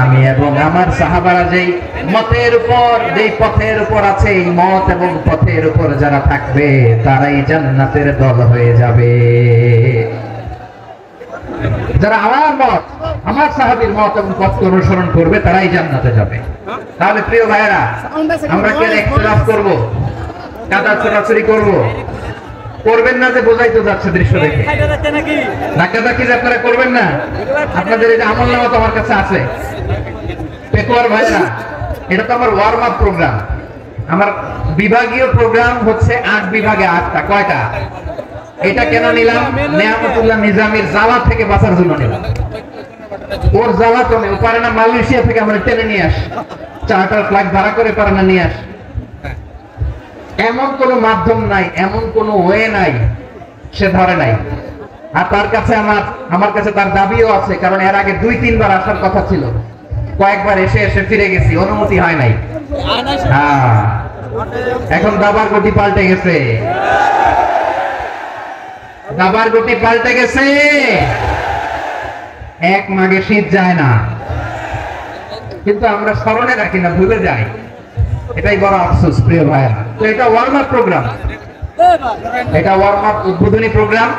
আমি এবং আমার সাহাবারা যেই মতের উপর, যেই পথের উপর আছে, এই মত এবং পথের উপর যারা থাকবে তারাই জান্নাতের দল হয়ে যাবে। যারা আমার মত, আমার সাহাবীর মত এবং পথকে অনুসরণ করবে তারাই জান্নাতে যাবে। তাহলে প্রিয় ভাইরা, আমরা কি ইখতিলাফ করব, কাদা ছোটাছুরি করব? করবেন না যে বোঝাই তো যাচ্ছে দৃশ্য দেখে। ধাক্কাধাক্কি যে আপনারা করবেন না। আপনাদের এই যে আমলনামা তো আমার কাছে আছে। পেকুয়ার ভাইরা, এটা তো আমার ওয়ার্ম আপ প্রোগ্রাম। আমার বিভাগীয় প্রোগ্রাম হচ্ছে 8 বিভাগে 8টা। কয়টা? এটা কেন নিলাম? নেয়ামতুল্লাহ নিজামীর জ্বালা থেকে বাঁচার জন্য নিলাম। ওর জ্বালা তো নেই, ও পারে না মালয়েশিয়া থেকে আমরা টেনে নিয়ে আস, চার্টার ফ্লাইট ভাড়া করে পারে না নিয়ে আস। এমন কোন মাধ্যম নাই, এমন কোন ওয়ে নাই সে ধরে নাই। আর তার কাছে আমার কাছে তার দাবিও আছে, কারণ এর আগে 2-3 বার আসার কথা ছিল। কয়েকবার এসে এসে ফিরে গেছি, অনুমতি হয় নাই। হ্যাঁ, এখন দাবার গতি পাল্টে গেছে, দাবার গতি পাল্টে গেছে। এক মাঘে শীত যায় না, কিন্তু আমরা স্মরণে রাখি না, ভুলে যাই। এটাই বড় আফসোস প্রিয় ভাইরা। তো এটা ওয়ার্ম আপ প্রোগ্রাম, এটা ওয়ার্ম আপ উদ্বোধনী প্রোগ্রাম,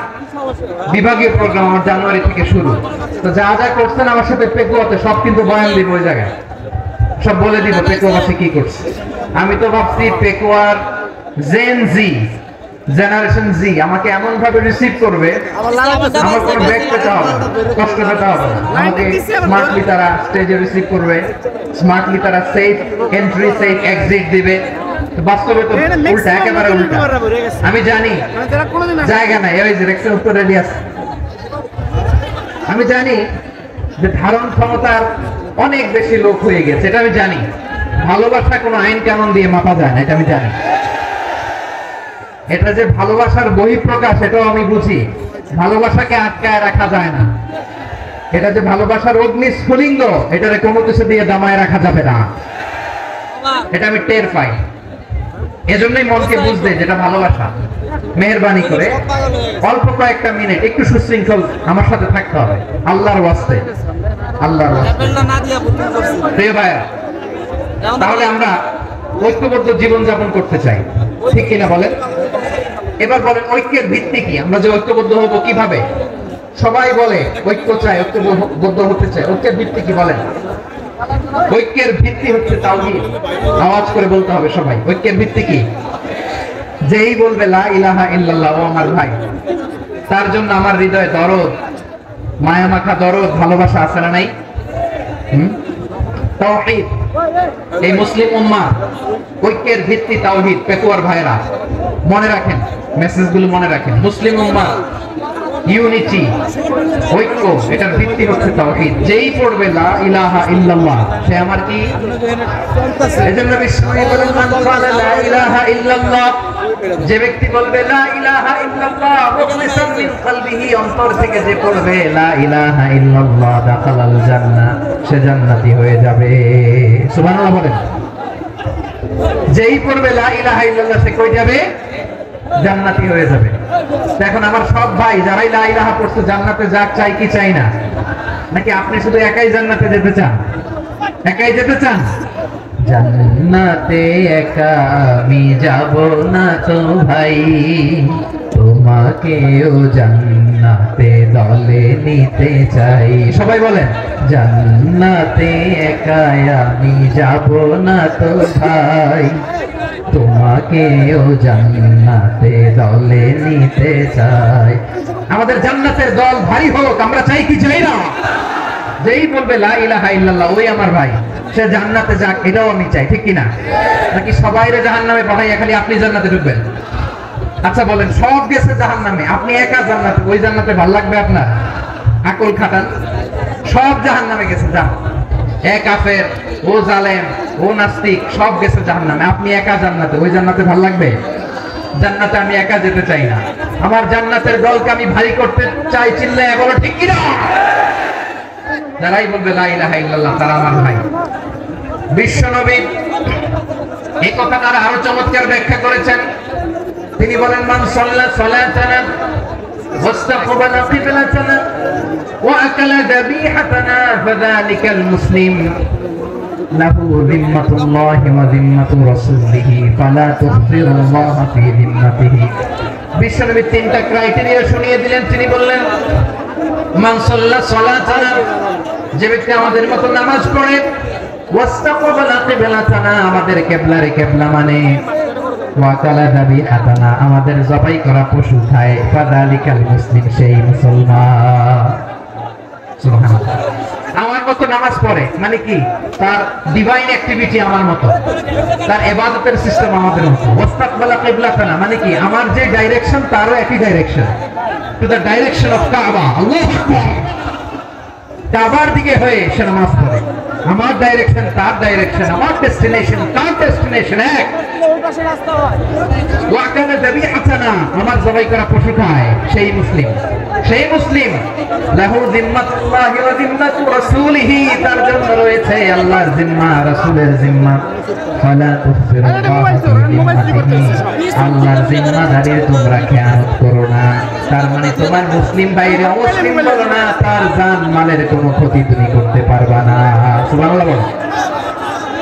বিভাগীয় প্রোগ্রাম আমার জানুয়ারি থেকে শুরু। তো যা যা করছেন আমার সাথে পেকুয়াতে সব কিন্তু বয়ান দিব, ওই জায়গায় সব বলে দিব পেকুয়াতে কি করছে। আমি তো ভাবছি পেকুয়ার জেন জি, জেনারেশন জি আমাকে এমন ভাবে রিসিভ করবে, আমার কোনো ব্যাক পেতে হবে না, কষ্ট পেতে হবে না। আমাকে স্মার্টলি তারা স্টেজে রিসিভ করবে, স্মার্টলি তারা সেফ এন্ট্রি, সেফ এক্সিট দিবে। বাস্তবে তো উল্টা, একেবারে উল্টা। আমি জানি জায়গা নাই, ওই যে রেক্সের উত্তর রেডি আছে। আমি জানি যে ধারণ ক্ষমতার অনেক বেশি লোক হয়ে গেছে, এটা আমি জানি। ভালোবাসা কোনো আইন কানুন দিয়ে মাপা যায় না, এটা আমি জানি। এটা যে ভালোবাসার বহিঃপ্রকাশ, এটাও আমি বুঝি। ভালোবাসাকে আটকায় রাখা যায় না। এটা যে ভালোবাসার অগ্নি স্ফুলিঙ্গ, এটারে কোনো কিছু দিয়ে দামায় রাখা যাবে না, এটা আমি টের পাই। এজন্যই মনকে বুঝতে যেটা ভালোবাসা। মেহেরবানি করে অল্প কয়েকটা মিনিট একটু সুশৃঙ্খল আমার সাথে থাকতে হবে, আল্লাহর ওয়াস্তে, আল্লাহর ওয়াস্তে। প্রিয় ভাইরা, তাহলে আমরা ঐক্যবদ্ধ জীবন যাপন করতে চাই, ঠিক কিনা বলেন? এবার বলেন ঐক্যের ভিত্তি কি? আমরা যে ঐক্যবদ্ধ হবো কিভাবে? সবাই বলে ঐক্য চাই, ঐক্যবদ্ধ হতে চাই। ঐক্যের ভিত্তি কি বলেন? ঐক্যের ভিত্তি হচ্ছে তাওহীদ। আওয়াজ করে বলতে হবে সবাই, ঐক্যের ভিত্তি কি? যেই বলবে লা ইলাহা ইল্লাল্লাহ, ও আমার ভাই, তার জন্য আমার হৃদয়ে দরদ, মায়া মাখা দরদ, ভালোবাসা আছে না নাই? তাওহীদ। এই মুসলিম উম্মাহ ঐক্যের ভিত্তি তাওহীদ। পেকুয়ার ভাইরা মনে রাখেন, মেসেজগুলো মনে রাখেন। মুসলিম উম্মাহ ইউনিটি, ঐক্য, এটার ভিত্তি হচ্ছে তাওহীদ। যেই পড়বে লা ইলাহা ইল্লাল্লাহ সে আমার কি? এজন্য বিশ্বনবী বলেন মান ক্বালা লা ইলাহা ইল্লাল্লাহ, যে ব্যক্তি বলবে লা ইলাহা ইল্লাল্লাহ মুখলিসান মিন কলবিহি, অন্তর থেকে যে পড়বে লা ইলাহা ইল্লাল্লাহ দাখালাল জান্নাহ, সে জান্নাতি হয়ে যাবে। সুবহানাল্লাহ বলেন। যেই পড়বে লা ইলাহা ইল্লাল্লাহ সে কই যাবে? জান্নাতি হয়ে যাবে। এখন আমার সব ভাই যারাই লা ইলাহা পড়ছে জান্নাতে যাক, চাই কি চাই না? নাকি আপনি শুধু একাই জান্নাতে যেতে চান? একাই যেতে চান? জান্নাতে একা আমি যাব না তো ভাই, তোমাকেও জান্নাতে দলে নিতে চাই। সবাই বলেন জান্নাতে একা আমি যাব না তো ভাই, তোমাকেও জান্নাতে দলে নিতে চাই। আমাদের জান্নাতের দল ভারী হোক, আমরা চাই কি চাই না? যেই বলবে লা ইলাহা ইল্লাল্লাহ ওই আমার ভাই, সে জান্নাতে যাক, এটাও আমি চাই, ঠিক কিনা? নাকি সবাইরে জাহান্নামে পাঠাইয়া খালি আপনি জান্নাতে ঢুকবেন? আচ্ছা বলেন, সব গেছে জাহান্নামে, আপনি একা জান্নাতে, ওই জান্নাতে ভালো লাগবে আপনার? আকল খাটান। সব জাহান্নামে গেছে, যান। এ কাফের, ও জালেম, ও নাস্তিক, সব গেছে জাহান্নামে, আপনি একা জান্নাতে, ওই জান্নাতে ভালো লাগবে? জান্নাতে আমি একা যেতে চাই না, আমার জান্নাতের দলকে আমি ভারী করতে চাই। চিল্লায় বলো ঠিক কিনা? যারাই বলবে লা ইলাহা ইল্লাল্লাহ তারা আমার ভাই। বিশ্বনবী এই কথাটা আরো চমৎকার ব্যাখ্যা করেছেন। তিনি বলেন মান সাল্লা সালাতানা ওয়াস্তাকবালা কিবলাতানা ওয়া আকালা যাবিহাতানা ফাযালিকাল মুসলিম লাহু যিম্মাতুল্লাহি ওয়া যিম্মাতু রাসূলিহি ফালা তুখফিরুল্লাহ ফি যিম্মাতিহি। বিশ্বনবী তিনটা ক্রাইটেরিয়া শুনিয়ে দিলেন। তিনি বললেন মান সাল্লা সালাতানা, যে ব্যক্তি আমাদের মতো নামাজ পড়ে, ওয়াস্তাকবালা কিবলাতানা, আমাদের কিবলারে কিবলা মানে, ওয়াকালা যাবিহাতানা, আমাদের জবাই করা পশু খায়, ফাযালিকাল মুসলিম, সেই মুসলমান। সুবহানাল্লাহ। আমার মতো নামাজ পড়ে মানে কি? তার ডিভাইন অ্যাক্টিভিটি আমার মতো, তার ইবাদতের সিস্টেম আমাদের মতো। ওয়াস্তাকবালা কিবলাতানা মানে কি? আমার যে ডাইরেকশন তারও একই direction, to the direction of কাবা। আল্লাহু আকবার। কাবার দিকে হয়ে সে নামাজ পড়ে, আমার ডাইরেকশন তার ডাইরেকশন, আমার ডেস্টিনেশন তার ডেস্টিনেশন এক। ওয়াকানা যাবিহাতানা, আমার জবাই করা পশু খায়, সেই মুসলিম। সেই মুসলিম লাহু যিম্মাতুল্লাহি ওয়া যিম্মাতু রাসূলিহি, তার জন্য রয়েছে আল্লাহর জিম্মা, রাসূলের জিম্মা। ফালা তুখফিরুল্লাহ ফি যিম্মাতিহি, আল্লাহর জিম্মাদারির তোমরা খেয়ানত করো না। তার মানে তোমার মুসলিম ভাইরে অমুসলিম বলো না, তার জান মালের কোনো ক্ষতি তুমি করতে পারবা না। সুবহানাল্লাহ বলো।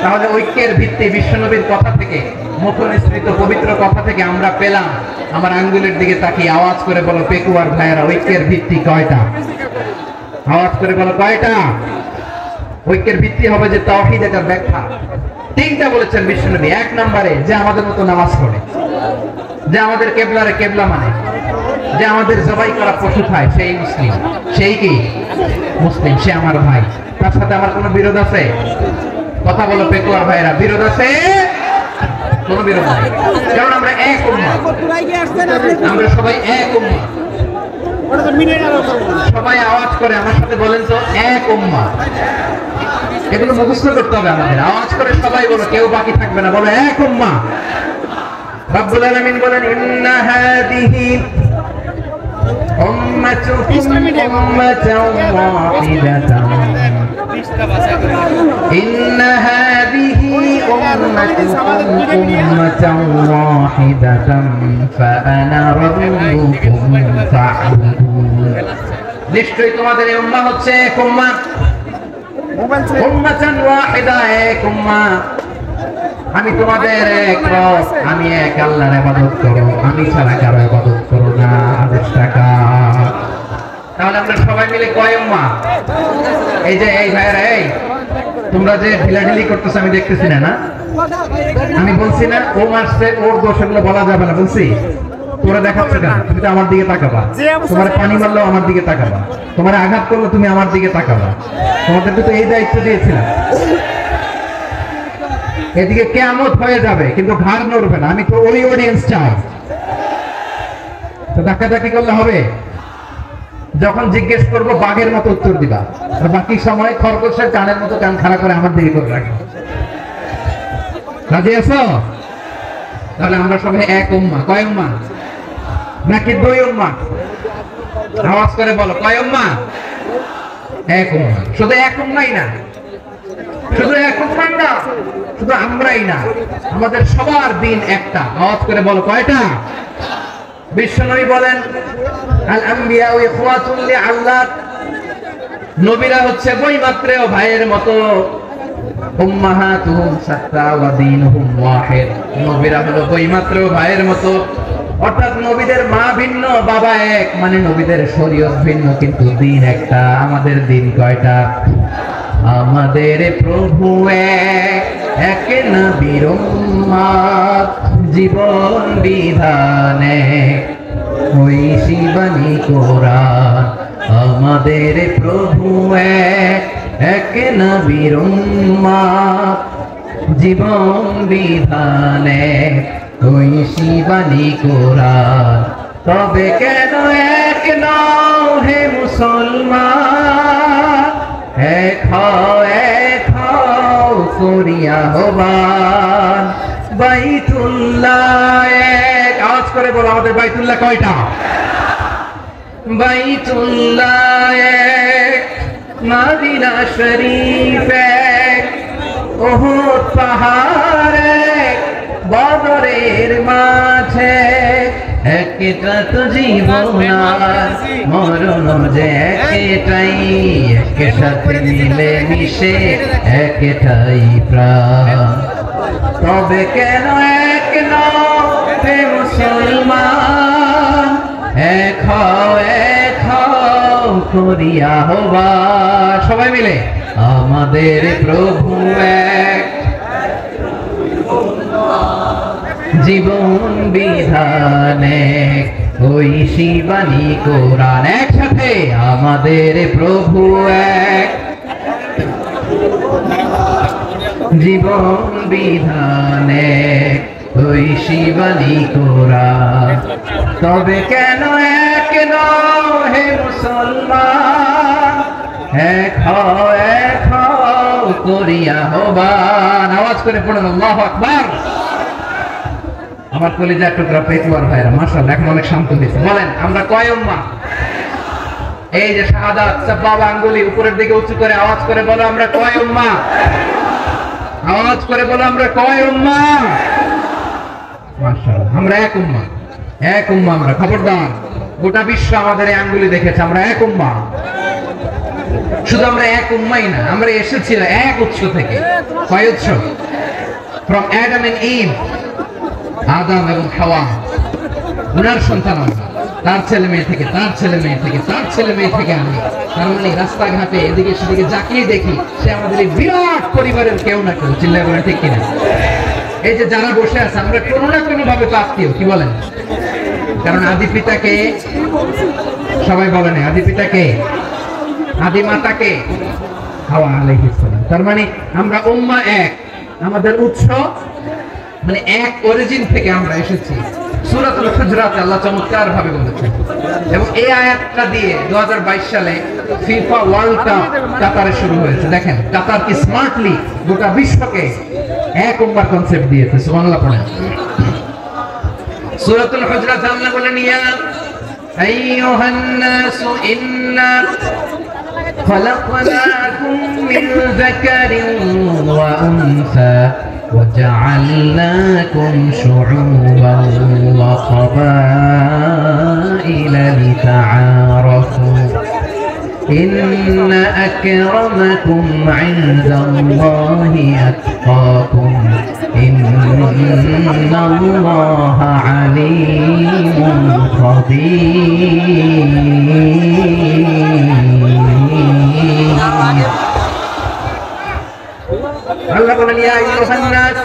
তাহলে ঐক্যের ভিত্তি বিশ্বনবীর কথা থেকে, মুখনিসৃত পবিত্র কথা থেকে আমরা পেলাম। আমার আঙ্গুলের দিকে তাকিয়ে আওয়াজ করে বলো পেকুয়ার ভাইয়েরা, ঐক্যের ভিত্তি কয়টা? আওয়াজ করে বলো কয়টা? ঐক্যের ভিত্তি হবে যে তাওহীদ, এটার ব্যাখ্যা তিনটা বলেছেন বিশ্বনবী। এক নম্বরে যে আমাদের মতো নামাজ পড়ে, যে আমাদের কিবলারে কিবলা মানে, যে আমাদের জবাই করা পশু খায়, সেই মুসলিম। সেই কি? মুসলিম, সে আমার ভাই। তার সাথে আমার কোনো বিরোধ আছে? কথা বলো পেকুয়ার ভাইরা, বিরোধ আছে? কোনো বিরোধ নাই, কারণ আমরা এক উম্মাহ, আমরা সবাই এক উম্মাহ। সবাই আওয়াজ করে আমার সাথে বলেন তো, এক উম্মাহ। এগুলো মুখস্থ করতে হবে আমাদের। আওয়াজ করে সবাই বলো, কেউ বাকি থাকবে না, বলো এক উম্মাহ। রব্বুল আলামিন বলেন ইন্না হাদিহি উম্মাতুকুম উম্মাতাও ওয়াহিদাতান, ইন্না হাদিহি উম্মাতুকুম উম্মাতাও ওয়াহিদাতান ফাআনা রাব্বুকুম ফা'বুদুন। নিশ্চয়ই তোমাদের এই উম্মাহ হচ্ছে এক উম্মাহ, উম্মাতান ওয়াহিদা, এক উম্মাহ। আমি তোমাদের এক রব, আমি এক আল্লাহর ইবাদত করো, আমি ছাড়া কারো ইবাদত করো না। আদেশটা কার? তাহলে আমরা সবাই মিলে কয় উম্মাহ? এই যে এই ভাইরা, এই তোমরা যে ঢিলাঢিলি করতেছ আমি দেখতেছি না, না আমি বলছি না ও মারছে, ওর দোষ, এগুলো বলা যাবে না। বলছি তোরা দেখাচ্ছে কেন? তুমি তো আমার দিকে তাকাবা। তোমার পানি মারলেও আমার দিকে তাকাবা, তোমার আঘাত করলে তুমি আমার দিকে তাকাবা। তোমাদেরকে তো এই দায়িত্ব দিয়েছিলাম। এদিকে কিয়ামত হয়ে যাবে কিন্তু ঘাড় নড়বে না। আমি তো ওই অডিয়েন্স চাই। তো ধাক্কাধাক্কি করলে হবে? যখন জিজ্ঞেস করবো বাঘের মতো উত্তর দিবা, আর বাকি সময় খরগোশের কানের মতো কান খাড়া করে আমার দিকে করে রাখবো। রাজি আছো? তাহলে আমরা সবাই এক উম্মাহ। কয় উম্মাহ? নাকি দুই উম্মাহ? আওয়াজ করে বলো, কয় উম্মাহ? এক উম্মাহ। শুধু এক উম্মাহই না, শুধু এক উম্মাহ না, শুধু আমরাই না, আমাদের সবার দিন একটা। আওয়াজ করে বলো, কয়টা? বিশ্বনবী বলেন, আল আম্বিয়া ইখওয়াতুন লিআল্লাত, নবীরা হচ্ছে বৈমাত্রেয় ভাইয়ের মতো। উম্মাহাতুহুম শাত্তা ওয়া দীনুহুম ওয়াহিদ, নবীরা হলো বৈমাত্রেয় ভাইয়ের মতো। অর্থাৎ নবীদের মা ভিন্ন, বাবা এক, মানে নবীদের শরীয়ত ভিন্ন, কিন্তু দিন একটা। আমাদের দিন কয়টা? আমাদের প্রভু এক, এক নবীর উম্মত, জীবন বিধানে ওই শিবানী কোরআন। আমাদের প্রভু এক, এক নবীর উম্মত, জীবন বিধানে ওই শিবানী কোরআন। তবে কেন এক নও হে মুসলমান, এক হও করিয়া হবান। বাইতুল্লাহ এক, আওয়াজ করে বলো, আমাদের বাইতুল্লাহ কয়টা? বাইতুল্লাহ এক, মদিনা শরীফ এক, উহুদ পাহাড় এক, বদরের মাঝে একটা তো জীবন আর মরণ যে একটাই, একের সাথে মিলে মিশে একটাই প্রাণ। তবে কেন এক নও হে মুসলমান, এক হও করিয়া হবা। সবাই মিলে, আমাদের প্রভু এক, জীবন বিধানে ওই শিবানী কোরআন। একসাথে, আমাদের প্রভু এক, জীবন বিধানে ওই শিবানী কোরআন। তবে কেন এক নও হে মুসলমান, এক হও করিয়া হবান। আওয়াজ করে পড়ুন, আল্লাহু আকবার। আমার কলিজার টুকরা পেটুয়ার ভাইরা মাশাআল্লাহ এখন অনেক শান্ত হয়েছে। বলেন, আমরা কয় উম্মাহ? এই যে শাহাদাত সাবাবা আঙ্গুলি উপরের দিকে উঁচু করে আওয়াজ করে বলো, আমরা কয় উম্মাহ? আওয়াজ করে বলো, আমরা কয় উম্মাহ? মাশাআল্লাহ, আমরা এক উম্মাহ। এক উম্মাহ আমরা। খবরদার, গোটা বিশ্ব আমাদের এই আঙ্গুলি দেখেছে, আমরা এক উম্মাহ। শুধু আমরা এক উম্মাই না, আমরা এসেছি এক উৎস থেকে। কয় উৎস? ফ্রম অ্যাডাম এন্ড ইভ, আদম এবং হাওয়া, ওনার সন্তান আমরা। তার ছেলে মেয়ে থেকে, তার ছেলে মেয়ে থেকে, তার ছেলে মেয়ে থেকে আমি। তার মানে রাস্তাঘাটে এদিকে সেদিকে যাকিয়ে দেখি, সে আমাদের এই বিরাট পরিবারের কেউ না কেউ। চিল্লায় বলে ঠিক কিনা? এই যে যারা বসে আছে, আমরা কোনো না কোনো ভাবে তো আত্মীয়। কি বলেন? কারণ আদি পিতাকে সবাই বলেন, আদি পিতাকে, আদি মাতাকে হাওয়া আলাইহিস সালাম। তার মানে আমরা উম্মাহ এক, আমাদের উৎস মানে এক অরিজিন থেকে আমরা এসেছি। সূরাতুল হুজরাতে আল্লাহ চমৎকার ভাবে বলেছেন, এবং এই আয়াতটা দিয়ে 2022 সালে ফিফা ওয়ার্ল্ড কাপ কাতারে শুরু হয়েছে। দেখেন, কাতার কি স্মার্টলি গোটা বিশ্বকে এক উম্মার কনসেপ্ট দিয়েছে। সুবহানাল্লাহ পড়েন। সূরাতুল হুজরাতে আল্লাহ বলেন, ইয়া আইয়ুহান নাসু ইন্না خلقناكم من ذكر وأنثى وجعلناكم شعوبا وقبائل لتعارفوا إن أكرمكم عند الله أتقاكم إن الله عليم خبير। আল্লাহ বলেন, ইয়া আইয়ুহান নাস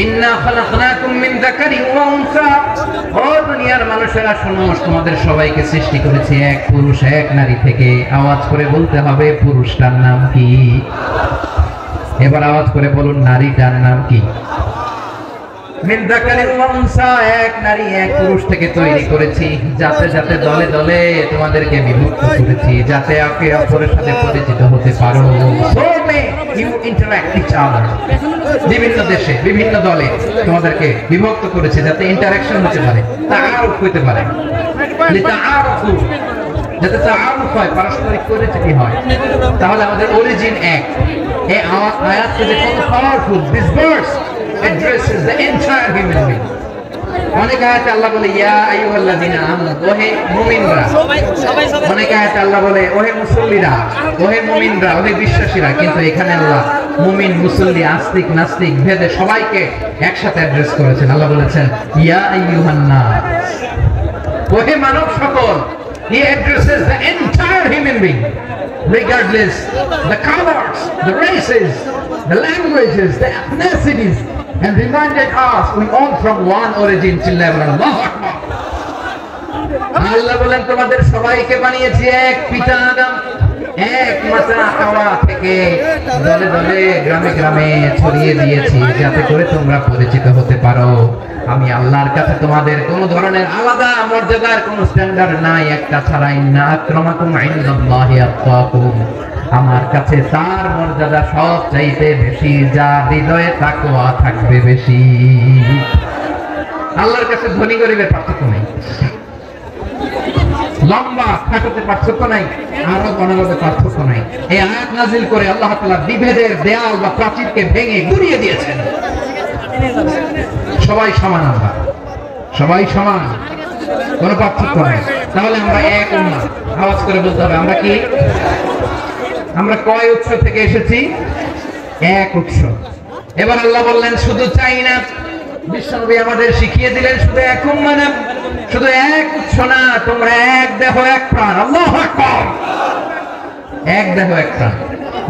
ইন্না খালাকনাকুম মিন যাকারিন ওয়া উনসা, ও দুনিয়ার মানুষেরা শোনো, তোমাদের সবাইকে সৃষ্টি করেছি এক পুরুষ এক নারী থেকে। আওয়াজ করে বলতে হবে, পুরুষটার নাম কি? এবার আওয়াজ করে বলুন, নারীটার নাম কি? মিন যাকারিন ওয়া উনসা, এক নারী এক পুরুষ থেকে তৈরি করেছি, যাতে যাতে দলে দলে তোমাদেরকে বিভক্ত করেছি, যাতে একে অপরের সাথে পরিচিত হতে পারো। So may you interact each other. বিভিন্ন দেশে বিভিন্ন দলে তোমাদেরকে বিভক্ত করেছে যাতে ইন্টারঅ্যাকশন হতে পারে, তাআরুফ হতে পারে, লিতাআরুফু, যাতে তাআরুফ হয়, পারস্পরিক পরিচিতি হয়। তাহলে আমাদের অরিজিন এক। এই আয়াত থেকে কত powerful! This verse addresses the entire human being. অনেক আয়াতে আল্লাহ বলে ইয়া আইয়ুহাল্লাযিনা আমানু, ওহে মুমিনরা। অনেক আয়াতে আল্লাহ বলে ওহে মুসল্লিরা, ওহে মুমিনরা, ওহে বিশ্বাসীরা। কিন্তু এখানে আল্লাহ মুমিন, মুসল্লি, আস্তিক, নাস্তিক ভেদে সবাইকে একসাথে অ্যাড্রেস করেছেন। আল্লাহ বলেছেন ইয়া আইয়ুহান নাস, ওহে মানব সকল। He addresses the entire human being, regardless the colors, the races, the languages, the ethnicities, and reminded us we all from one origin till never. Allahu Akbar. আল্লাহ বলেন তোমাদের সবাইকে বানিয়েছি এক পিতা আদম, এক মাতা হাওয়া থেকে, দলে দলে গ্রামে গ্রামে ছড়িয়ে দিয়েছি যাতে করে তোমরা পরিচিত হতে পারো। আমি আল্লাহর কাছে তোমাদের কোনো ধরনের আলাদা মর্যাদার কোনো স্ট্যান্ডার্ড নাই, একটা ছাড়া। ইন্না আক্রামাকুম ইনদাল্লাহি আতকাকুম, আমার কাছে তার মর্যাদা সব চাইতে বেশি, যার হৃদয়ে তাকওয়া থাকবে বেশি। আল্লাহর কাছে ধনী গরিবের পার্থক্য নেই, লম্বা খাটোতে পার্থক্য নাই, আরব অনারবে পার্থক্য নাই। এই আয়াত নাজিল করে আল্লাহ তাআলা বিভেদের দেয়াল বা প্রাচীরকে ভেঙে গুড়িয়ে দিয়েছেন। সবাই সমান, আমরা সবাই সমান, কোনো পার্থক্য নেই। তাহলে আমরা এক উম্মাহ। আওয়াজ করে বলতে হবে আমরা কি? আমরা কয় উৎস থেকে এসেছি? এক উৎস। এবার আল্লাহ বললেন শুধু চাই না, বিশ্বনবী আমাদের শিখিয়ে দিলেন শুধু এক উম্মাহ না, শুধু এক উৎস না, তোমরা এক দেহ এক প্রাণ। আল্লাহু আকবার। এক দেহ এক প্রাণ,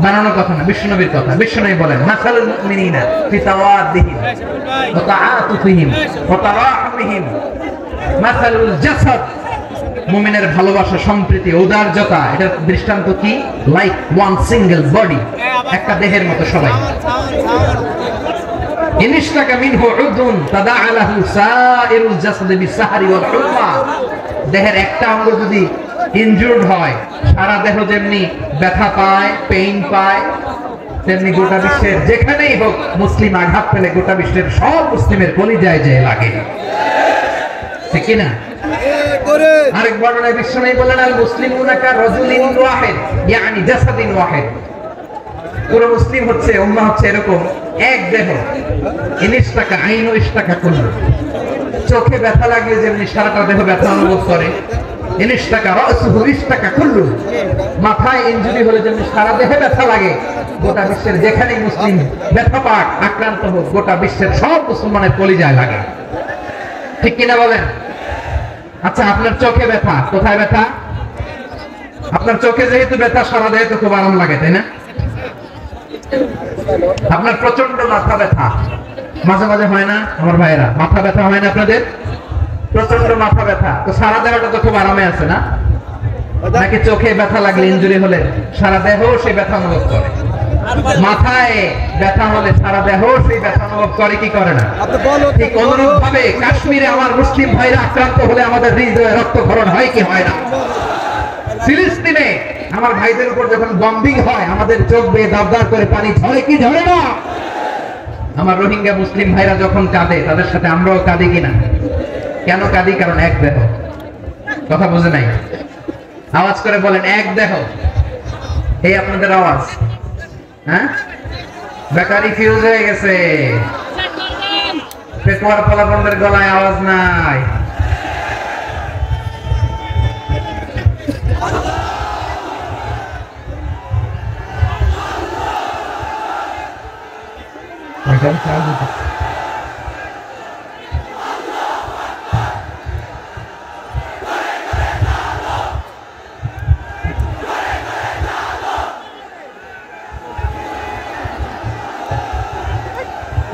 বানানো কথা না, বিশ্বনবীর কথা। বিশ্বনবী বলেন মাসালুল মুমিনিনা ফি তাওয়াদ্দিহিম ওয়া তাআতুফিহিম ওয়া তারাহুমিহিম মাসালুল জাসাদ, মুমিনের ভালোবাসা, সম্প্রীতি, উদারতা, এটা দৃষ্টান্ত কি? লাইক ওয়ান সিঙ্গেল বডি, একটা দেহের মতো সবাই। ইনিশতাকা মিনহু উযুন তাদাআলাহু সাইরুল জাসাদ বিসাহরি ওয়াল হুম্মা, দেহের একটা অঙ্গ যদি ইনজুরড হয়, সারা দেহ যেমনি ব্যথা পায়, পেইন পায়, তেমনি গোটা বিশ্বের যেখানেই হোক মুসলিম আঘাত পেলে গোটা বিশ্বের সব মুসলিমের কলিজায় যে লাগে, ঠিক কি না? আরেক বর্ণনায় বিশ্বনবী বলেন আল মুসলিমুনা কা রাজুলিন ওয়াহিদ, ইয়ানি জাসাদিন ওয়াহিদ। পুরো মুসলিম হচ্ছে, উম্মাহ হচ্ছে এরকম এক দেহ। ইনিশতাকা আইনু ইশতাকা কুল্লু, চোখে ব্যথা লাগলে যেমনি সারাটা দেহ ব্যথা অনুভব করে, ইনিশতাকা রাসুহু ইশতাকা কুল্লু, মাথায় ইনজুরি হলে যেমনি সারা দেহে ব্যথা লাগে, গোটা বিশ্বের যেখানেই মুসলিম ব্যথা পাক, আক্রান্ত হোক, গোটা বিশ্বের সব মুসলমানের কলিজায় লাগে, ঠিক কিনা বলেন? আচ্ছা, আপনার চোখে ব্যথা, কোথায় ব্যথা? আপনার চোখে যেহেতু ব্যথা, সারা দেহে তো খুব আরাম লাগে, তাই না? আপনার প্রচন্ড মাথা ব্যথা মাঝে মাঝে হয় না আমার ভাইয়েরা? মাথা ব্যথা হয় না আপনাদের? প্রচন্ড মাথা ব্যথা, তো সারা দেহটা তো খুব আরামে আছে না? নাকি চোখে ব্যথা লাগলে, ইনজুরি হলে সারা দেহ সেই ব্যথা অনুভব করে? মাথায় ব্যথা হলে সারা দেহ সেই ব্যথা অনুভব করে কি করে না? ঠিক অনুরূপ ভাবে কাশ্মীরে আমার মুসলিম ভাইরা আক্রান্ত হলে আমাদের হৃদয়ে রক্তক্ষরণ হয় কি হয় না? ফিলিস্তিনে আমার ভাইদের উপর যখন বম্বিং হয় আমাদের চোখ বেয়ে দাবদার করে পানি ঝরে কি ঝরে না? আমার রোহিঙ্গা মুসলিম ভাইরা যখন কাঁদে তাদের সাথে আমরাও কাঁদি কিনা? কেন কাঁদি? কারণ এক দেহ। কথা বুঝে নাই? আওয়াজ করে বলেন এক দেহ। এই আপনাদের আওয়াজ, হ্যাঁ? বেকারি ফিউজ হয়ে গেছে, পেটুয়ার পোলাপনদের গলায় আওয়াজ নাই।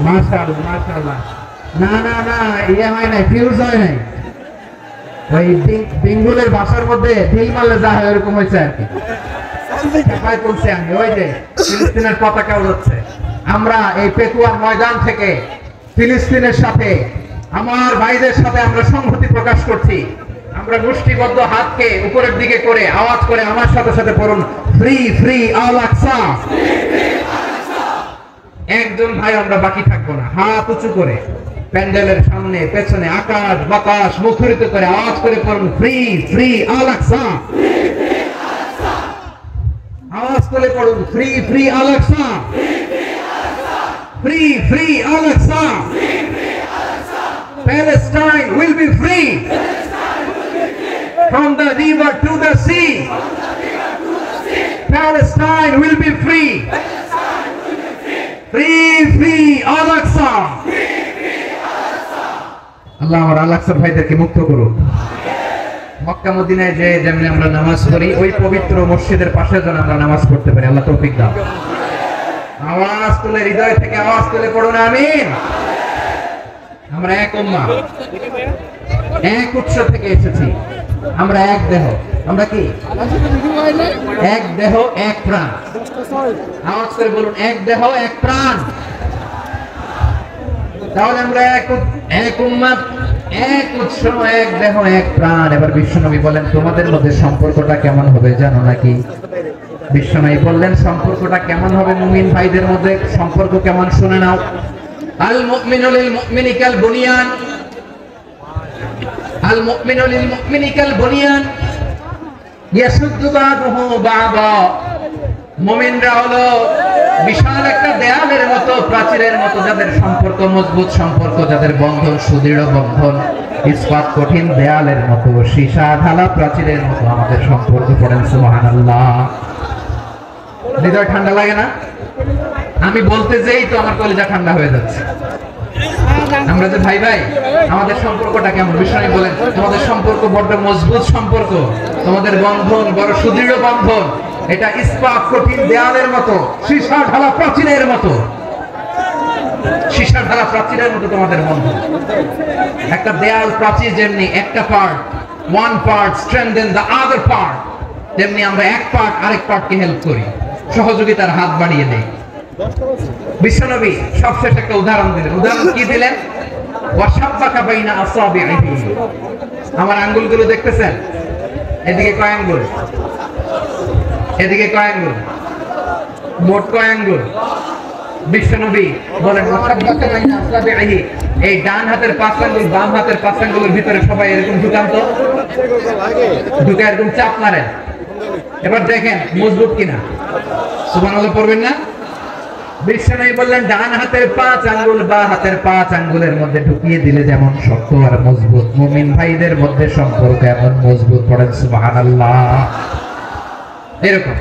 মাশাআল্লাহ মাশাআল্লাহ। না না না, ইয়ে হয় নাই, ফিউজ হয় নাই। ওই বেঙ্গলের ভাষার মধ্যে ঢিল মারলে যা হয় ওরকম হয়েছে আর কি। বলছি আমি, ওই যে ফিলিস্তিনের পতাকা উড়ছে। আমরা এই পেকুয়ার ময়দান থেকে ফিলিস্তিনের সাথে আমার ভাইদের সাথে আমরা সংহতি প্রকাশ করছি। আমরা মুষ্টিবদ্ধ হাতকে উপরের দিকে করে আওয়াজ করে আমার সাথে সাথে পড়ুন, ফ্রি ফ্রি আল আকসা। একজন ভাই আমরা বাকি থাকবো না, হাত উঁচু করে প্যান্ডেলের সামনে পেছনে আকাশ বাতাস মুখরিত করে আওয়াজ করে পড়ুন, ফ্রি ফ্রি আল আকসা। আওয়াজ করে পড়ুন, free free Al Aqsa, free free Al Aqsa. Palestine will be free from the river to the sea. Palestine will be free. Free free Al-Aqsa. আল্লাহ আমার আল-আকসার ভাইদেরকে মুক্ত করুন। মক্কা মদিনায় যে যেমনি আমরা নামাজ পড়ি ওই পবিত্র মসজিদের পাশে যেন আমরা নামাজ পড়তে পারি, আল্লাহ তৌফিক দাও। আওয়াজ তুলে হৃদয় থেকে আওয়াজ তুলে পড়ুন আমিন। আমরা এক উম্মাহ, এক উৎস থেকে এসেছি, আমরা এক দেহ। আমরা কি এক দেহ এক প্রাণ। আওয়াজ করে বলুন, এক দেহ এক প্রাণ। তাহলে আমরা এক উম্মাহ, এক উৎস, এক দেহ এক প্রাণ। এবার বিশ্বনবী বলেন, তোমাদের মধ্যে সম্পর্কটা কেমন হবে জানো নাকি? বিশ্বনবী বললেন, সম্পর্কটা কেমন হবে মুমিন ভাইদের মধ্যে? সম্পর্ক কেমন শুনে নাও। আল মুমিনু লিল মুমিনি কাল বুনিয়ান, আল মুমিনু লিল মুমিনি কাল বুনিয়ান ইয়াসুদ্দু বাদুহু বাদা। মুমিনরা হলো বিশাল একটা দেয়ালের মতো, প্রাচীরের মতো, যাদের সম্পর্ক মজবুত, সম্পর্ক যাদের বন্ধন সুদৃঢ় বন্ধন, ইস্পাত কঠিন দেয়ালের মতো, সীসা ঢালা প্রাচীরের মতো আমাদের সম্পর্ক। পড়েন সুবহানাল্লাহ। হৃদয় ঠান্ডা লাগে না? আমি বলতে যেই তো আমার কলিজা ঠান্ডা হয়ে যাচ্ছে। আমরা যে ভাই ভাই, আমাদের সম্পর্কটা কেমন? বিশ্বনবী বলেন, তোমাদের সম্পর্ক বড় মজবুত সম্পর্ক, তোমাদের বন্ধন বড় সুদৃঢ় বন্ধন। এটা ইস্পাত কঠিন দেয়ালের মতো, সীসা ঢালা প্রাচীরের মতো, সীসা ঢালা প্রাচীরের মতো তোমাদের বন্ধন। একটা দেয়াল প্রাচীর যেমনি একটা part, one part strengthen the other part, তেমনি আমরা এক পার্ট আরেক পার্টকে হেল্প করি, সহযোগিতার হাত বাড়িয়ে দেই। বিশ্বনবী সবশেষ একটা উদাহরণ দিলেন। উদাহরণ কি দিলেন? ওয়াশাব্বাকা বাইনা আসাবিহি। আমার আঙ্গুলগুলো দেখতেছেন? এদিকে কয় আঙ্গুল, এদিকে কয় আঙ্গুল, মোট কয় আঙ্গুল? বিশ্বনবী বলেন, ওয়াশাব্বাকা বাইনা আসাবিহি। এই ডান হাতের 5 আঙ্গুল বাম হাতের 5 আঙ্গুলের ভিতরে সবাই এরকম ঢুকান তো, ঢুকে এরকম চাপ মারেন। এবার দেখেন মজবুত কিনা। সুবহানাল্লাহ পড়বেন না? বিশ্বনবী বললেন, ডান হাতের 5 আঙ্গুল বা হাতের 5 আঙ্গুলের মধ্যে ঢুকিয়ে দিলে যেমন শক্ত আর মজবুত, মুমিন ভাইদের মধ্যে সম্পর্ক এমন মজবুত। পড়েন সুবহানাল্লাহ। এরকম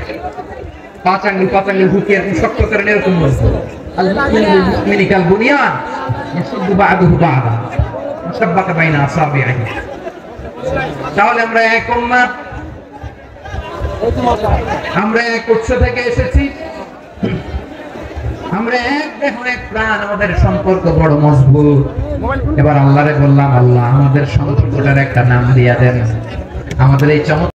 5 আঙ্গুল ঢুকিয়ে এরকম শক্ত করেন, এরকম মজবুত। আল মুমিনু লিল মুমিনি কাল বুনিয়ান ইয়াসুদ্দু বা'দুহু বা'দা ওয়াশাব্বাকা বাইনা আসাবিহি। তাহলে আমরা এক উম্মাহ, আমরা এক উৎস থেকে এসেছি, আমরা এক দেহ এক প্রাণ, আমাদের সম্পর্ক বড় মজবুত। এবার আল্লাহরে বললাম, আল্লাহ আমাদের সম্পর্কটার একটা নাম দিয়া দেন। আমাদের এই চমৎকার